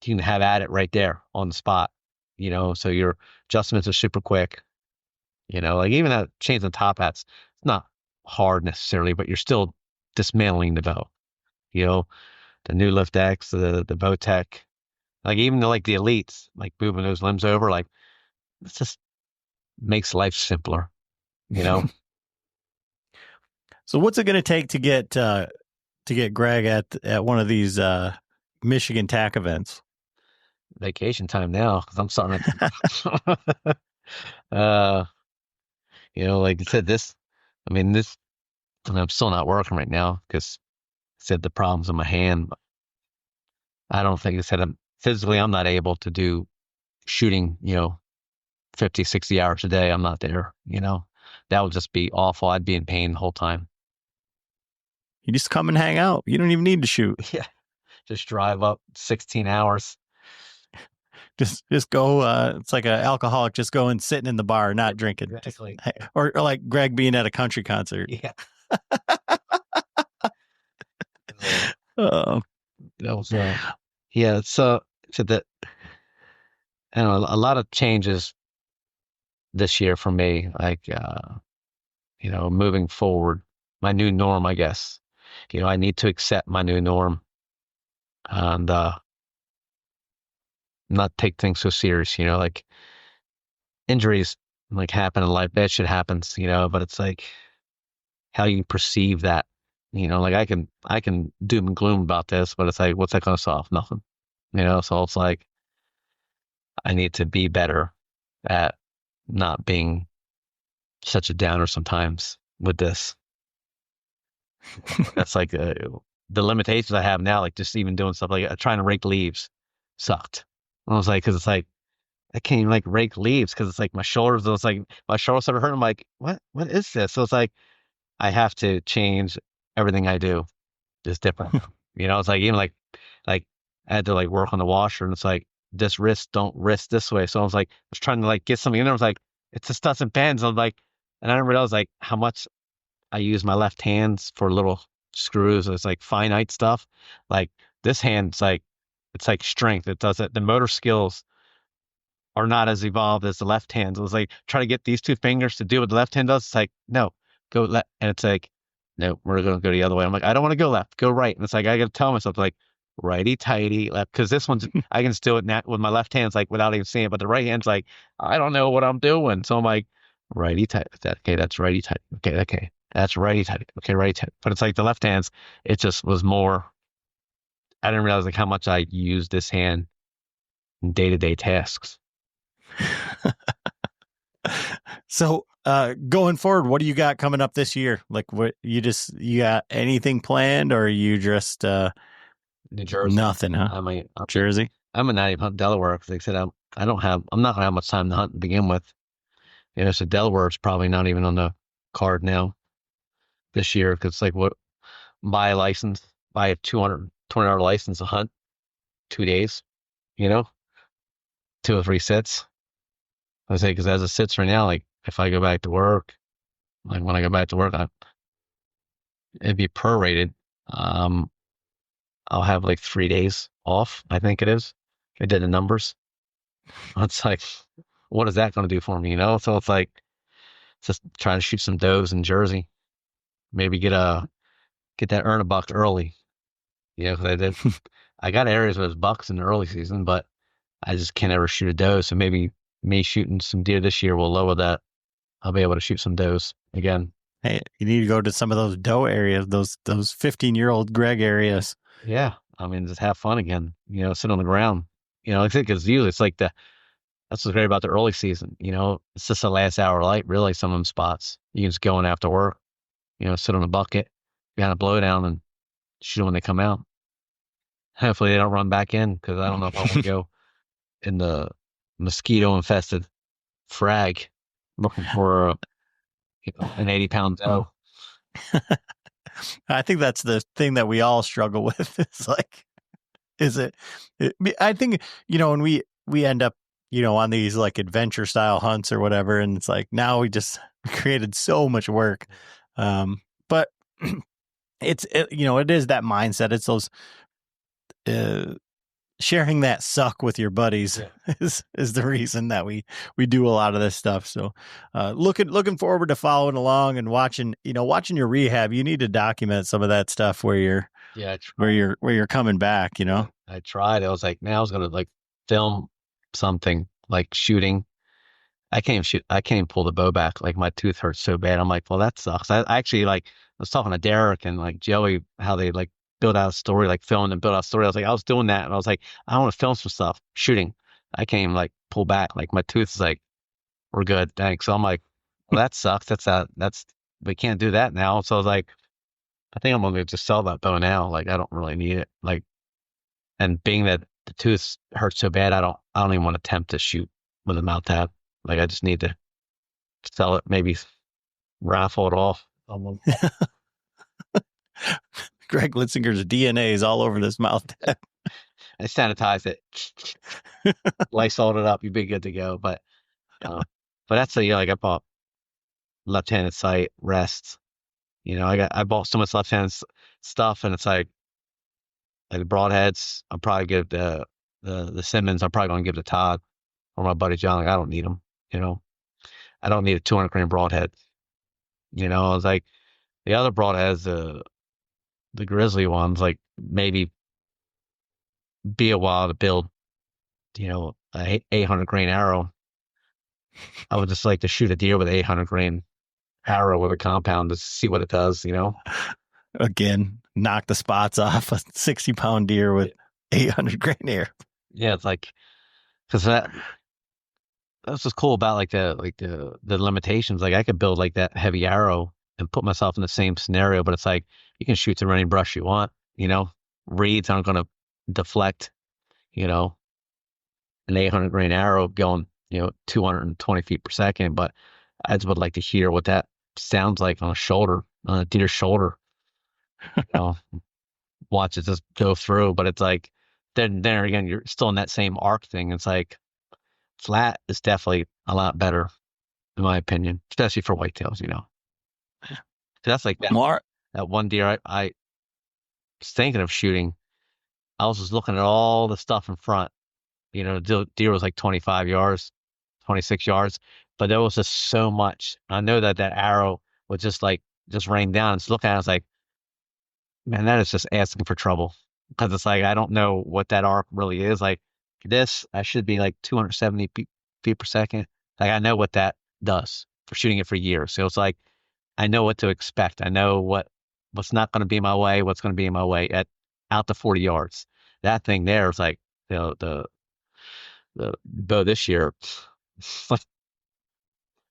can have at it right there on the spot, so your adjustments are super quick, like even that change the top hats, it's not hard necessarily, but you're still dismantling the bow, you know, the new Lift X, the Bowtech, like even like the elites, like moving those limbs over, like it just makes life simpler, you know. So what's it going to take to get Greg at one of these Michigan TAC events? Vacation time now because I'm starting to, like I said, and I'm still not working right now because I said the problems in my hand. But I don't think I said I'm not able to do shooting, 50, 60 hours a day. I'm not there, that would just be awful. I'd be in pain the whole time. You just come and hang out. You don't even need to shoot. Yeah. Just drive up 16 hours. Just go. It's like an alcoholic just going sitting in the bar, not drinking. Exactly. Or like Greg being at a country concert. Yeah. Oh, that was yeah. So that I don't know, a lot of changes this year for me. Like moving forward, my new norm, I guess. I need to accept my new norm and not take things so serious. Like injuries like happen in life. That shit happens. But it's like how you perceive that. Like I can doom and gloom about this, but it's like, what's that going to solve? Nothing. So it's like I need to be better at not being such a downer sometimes with this. That's like the limitations I have now, like just even doing stuff like trying to rake leaves sucked. I was like, because it's like I can't even like rake leaves because it's like my shoulders. It was like my shoulders started hurting. I'm like, what is this? So it's like I have to change everything I do. It's different. It's like even like I had to like work on the washer, and it's like this wrist don't wrist this way. So I was like, I was trying to like get something in there. I was like, it just doesn't bend. So I'm like, and I didn't realize like how much I use my left hands for little screws. It's like finite stuff. Like this hand's like it's like strength. It does it. The motor skills are not as evolved as the left hand. It was like try to get these two fingers to do what the left hand does. It's like, no, go left. And it's like, no, we're going to go the other way. I'm like, I don't want to go left, go right. And it's like, I got to tell myself like righty tighty left. Cause this one's, I can still do it with my left hand's like without even seeing it. But the right hand's like, I don't know what I'm doing. So I'm like, righty tighty. Okay. That's righty tighty. Okay. Okay. That's righty tighty. Okay. Righty tighty. But it's like the left hand's, it just was more, I didn't realize like how much I use this hand in day-to-day tasks. So, going forward, what do you got coming up this year? Like, what you got anything planned, or are you just New Jersey. nothing, huh? Jersey. I'm a native hunt Delaware because like I said I'm not gonna have much time to hunt to begin with. So Delaware is probably not even on the card now this year because like what buy a license, buy a $220 license to hunt 2 days, 2 or 3 sits. I say because as it sits right now, like if I go back to work, like when I go back to work, it'd be prorated. I'll have like 3 days off. I think it is. I did the numbers. It's like, what is that going to do for me? So it's like just trying to shoot some does in Jersey. Maybe get that earn a buck early. Because I got areas where there's bucks in the early season, but I just can't ever shoot a doe. So maybe me shooting some deer this year will lower that. I'll be able to shoot some does again. Hey, you need to go to some of those doe areas, those 15-year-old Greg areas. Yeah, I mean, just have fun again. Sit on the ground. I think it's usually it's like that's what's great about the early season. It's just the last hour of light. Really, some of them spots you can just go in after work. Sit on a bucket, kind of blow down and shoot them when they come out. Hopefully, they don't run back in because I don't know if I want to go in the mosquito-infested frag looking for an 80-pound doe. I think that's the thing that we all struggle with. It's like, I think, when we end up, on these like adventure style hunts or whatever, and it's like, now we just created so much work. But it is that mindset. It's those, sharing that suck with your buddies is the reason that we do a lot of this stuff. So, looking forward to following along and watching your rehab. You need to document some of that stuff where you're coming back. I tried. I was like, man, I was gonna like film something like shooting. I can't even shoot. I can't even pull the bow back. Like my tooth hurts so bad. I'm like, well, that sucks. I actually I was talking to Derek and like Joey, how they like build out a story, like film and build out a story. I was doing that, and I was like, I want to film some stuff, shooting. I can't even like pull back. Like my tooth is like, we're good, thanks. So I'm like, well, that sucks. We can't do that now. So I was like, I think I'm gonna just sell that bow now. Like I don't really need it. Like, and being that the tooth hurts so bad, I don't even want to attempt to shoot with a mouth tab. Like I just need to sell it, maybe raffle it off. Greg Litzinger's DNA is all over this mouth tab. I sanitized it, Lysoled it up. You'd be good to go. But that's like I bought left-handed sight, rests. I bought so much left-handed stuff, and it's like the broadheads. I'll probably give the Simmons. I'm probably gonna give to Todd or my buddy John. Like I don't need them. I don't need a 200 grain broadhead. I was like the other broadheads, the grizzly ones, like maybe be a while to build, a 800 grain arrow. I would just like to shoot a deer with an 800 grain arrow with a compound to see what it does, Again, knock the spots off a 60-pound deer with 800 grain arrow. Yeah, it's like, because that's what's cool about like the limitations. Like I could build like that heavy arrow and put myself in the same scenario, but it's like you can shoot through any brush you want. Reeds aren't going to deflect. an 800 grain arrow going, 220 feet per second, but I just would like to hear what that sounds like on a deer's shoulder. You know, watch it just go through. But it's like, then there again, you're still in that same arc thing. It's like flat is definitely a lot better, in my opinion, especially for whitetails. So that's like More. that one deer I was thinking of shooting. I was just looking at all the stuff in front. The deer was like 25 yards, 26 yards, but there was just so much. I know that arrow would just rain down. Just looking at it, I was like, man, that is just asking for trouble. Because it's like, I don't know what that arc really is. Like this, I should be like 270 feet per second. Like I know what that does for shooting it for years. So it's like, I know what to expect. I know what's not going to be in my way, what's going to be in my way at out to 40 yards. That thing there is like, the bow this year, like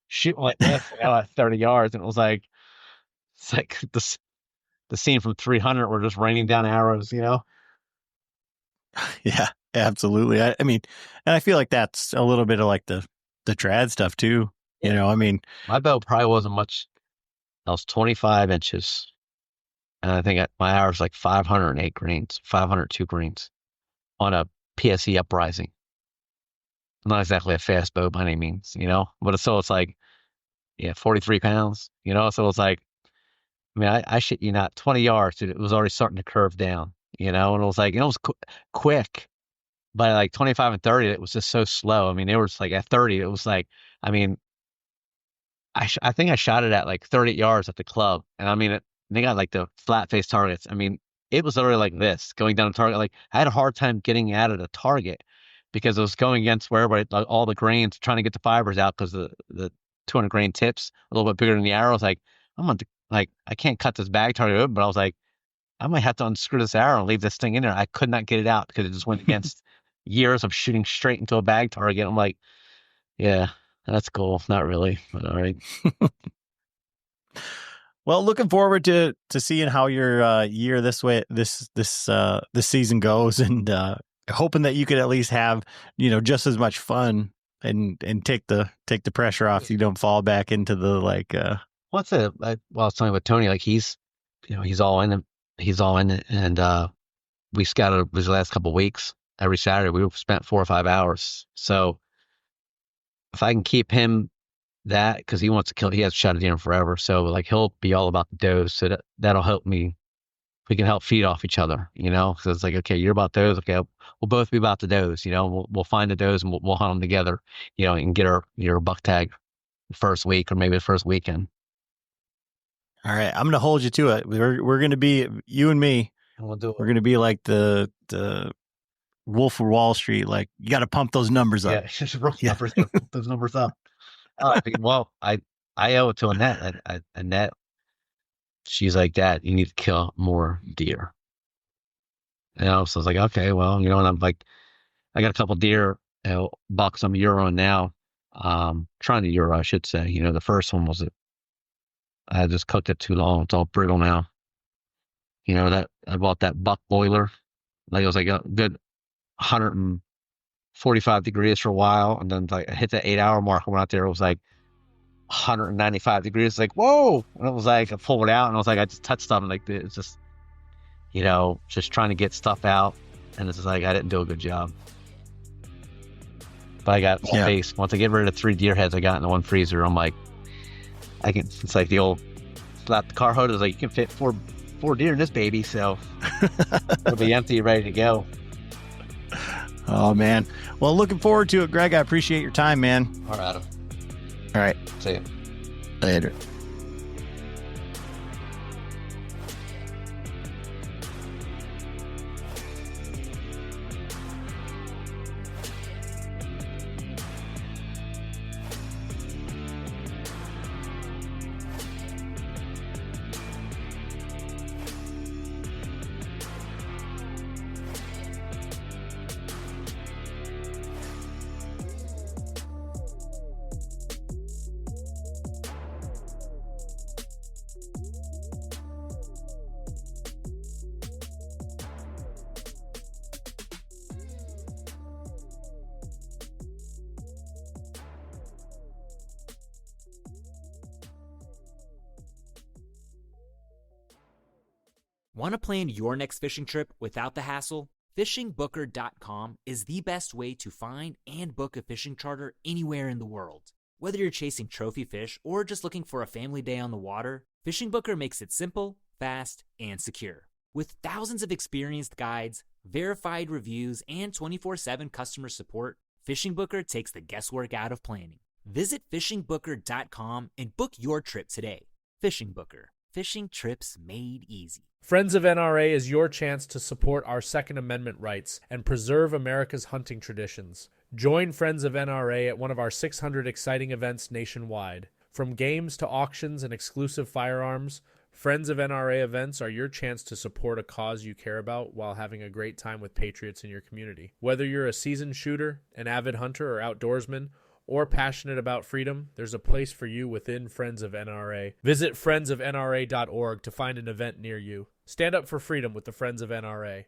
shooting like this at 30 yards. And it's like the scene from 300 were just raining down arrows. Yeah, absolutely. I mean, and I feel like that's a little bit of like the trad stuff too. I mean, My bow probably wasn't much. I was 25 inches. And I think my arrow was like 508 grains, 502 grains on a PSE uprising. Not exactly a fast bow by any means, but it's like, 43 pounds, so it's like, I mean, I shit you not, 20 yards, dude, it was already starting to curve down, and it was like, it was quick, but at like 25 and 30, it was just so slow. I mean, it was like at 30, it was like, I mean, I think I shot it at like 38 yards at the club, and I mean, they got like the flat face targets. I mean, it was literally like this going down a target. Like I had a hard time getting at it a target because it was going against where everybody, like, all the grains, trying to get the fibers out because the 200 grain tips a little bit bigger than the arrow. I was like, I can't cut this bag target open, but I was like, I might have to unscrew this arrow and leave this thing in there. I could not get it out because it just went against years of shooting straight into a bag target. I'm like, yeah, that's cool. Not really, but all right. Well, looking forward to seeing how your year this season goes, and hoping that you could at least have just as much fun and take the pressure off, so you don't fall back into the like. What's it? I was talking with Tony, like he's all in it. He's all in it, and we scouted these last couple of weeks. Every Saturday we spent 4 or 5 hours. So if I can keep him that, because he wants to kill, he hasn't shot a deer in forever. So like he'll be all about the does. So that'll help me. We can help feed off each other, So it's like, okay, you're about those. Okay, we'll both be about the does. We'll find the does and we'll hunt them together. And get your buck tag the first week or maybe the first weekend. All right, I'm going to hold you to it. We're going to be, you and me. And we'll do it. We're going to be like the Wolf of Wall Street. Like, you got to pump those numbers up. Yeah, just pump those numbers up. Well, I owe it to Annette. Annette, she's like, Dad, you need to kill more deer. So I was like, okay, well, and I'm like, I got a couple deer, bucks I'm Euroing now. Trying to Euro, I should say. The first one was I just cooked it too long. It's all brittle now. That I bought that buck boiler. Like it was like a good 145 degrees for a while, and then like I hit the 8-hour mark. I went out there. It was like 195 degrees. It's like, whoa! And it was like I pulled it out, and I was like, I just touched something. Like it's just, just trying to get stuff out, and it's just like I didn't do a good job. But I got space. Once I get rid of the 3 deer heads I got in the one freezer, I'm like, it's like the old slap the car hose. Like you can fit four deer in this baby, so it'll be empty, ready to go. Oh man. Well, looking forward to it, Greg. I appreciate your time, man. All right, Adam. All right. See you later. Want to plan your next fishing trip without the hassle? FishingBooker.com is the best way to find and book a fishing charter anywhere in the world. Whether you're chasing trophy fish or just looking for a family day on the water, Fishing Booker makes it simple, fast, and secure. With thousands of experienced guides, verified reviews, and 24/7 customer support, Fishing Booker takes the guesswork out of planning. Visit FishingBooker.com and book your trip today. Fishing Booker. Fishing trips made easy. Friends of NRA is your chance to support our Second Amendment rights and preserve America's hunting traditions. Join Friends of NRA at one of our 600 exciting events nationwide. From games to auctions and exclusive firearms, Friends of NRA events are your chance to support a cause you care about while having a great time with patriots in your community. Whether you're a seasoned shooter, an avid hunter or outdoorsman, or passionate about freedom, there's a place for you within Friends of NRA. Visit friendsofnra.org to find an event near you. Stand up for freedom with the Friends of NRA.